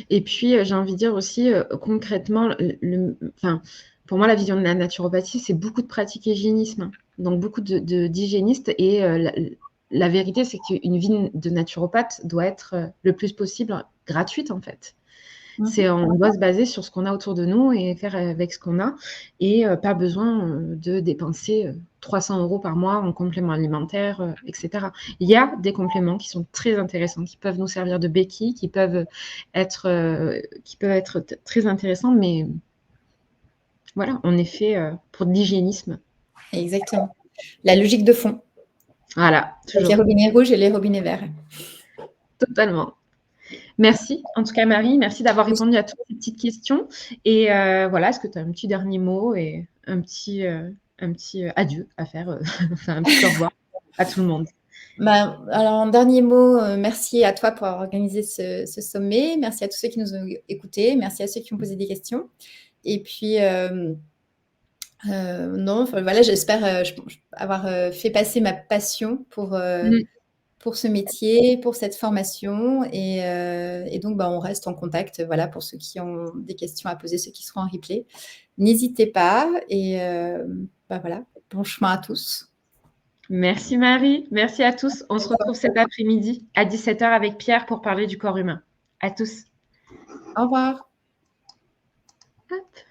Et puis, j'ai envie de dire aussi, concrètement, enfin, pour moi, la vision de la naturopathie, c'est beaucoup de pratique hygiénisme, hein. Donc beaucoup d'hygiénistes, et la vérité, c'est qu'une vie de naturopathe doit être, le plus possible gratuite, en fait. Mmh. On doit se baser sur ce qu'on a autour de nous et faire avec ce qu'on a, et pas besoin, de dépenser, 300 € par mois en compléments alimentaires, et cetera. Il y a des compléments qui sont très intéressants, qui peuvent nous servir de béquilles, qui peuvent être très intéressants, mais voilà, on est fait, pour de l'hygiénisme. Exactement. La logique de fond, Voilà, avec les toujours, robinets rouges et les robinets verts. totalement. Merci, en tout cas Marie, merci d'avoir Oui. répondu à toutes ces petites questions, et voilà, est-ce que tu as un petit dernier mot et un petit adieu à faire, enfin un petit au revoir à tout le monde? Alors, en dernier mot, merci à toi pour avoir organisé ce sommet. Merci à tous ceux qui nous ont écoutés. Merci à ceux qui ont posé des questions. Et puis, non, enfin, voilà, j'espère avoir fait passer ma passion pour ce métier, pour cette formation. Et donc, on reste en contact, voilà, pour ceux qui ont des questions à poser, ceux qui seront en replay. N'hésitez pas. Et voilà, bon chemin à tous. Merci Marie, merci à tous. On se retrouve cet après-midi à 17h avec Pierre pour parler du corps humain. À tous. Au revoir. Hop.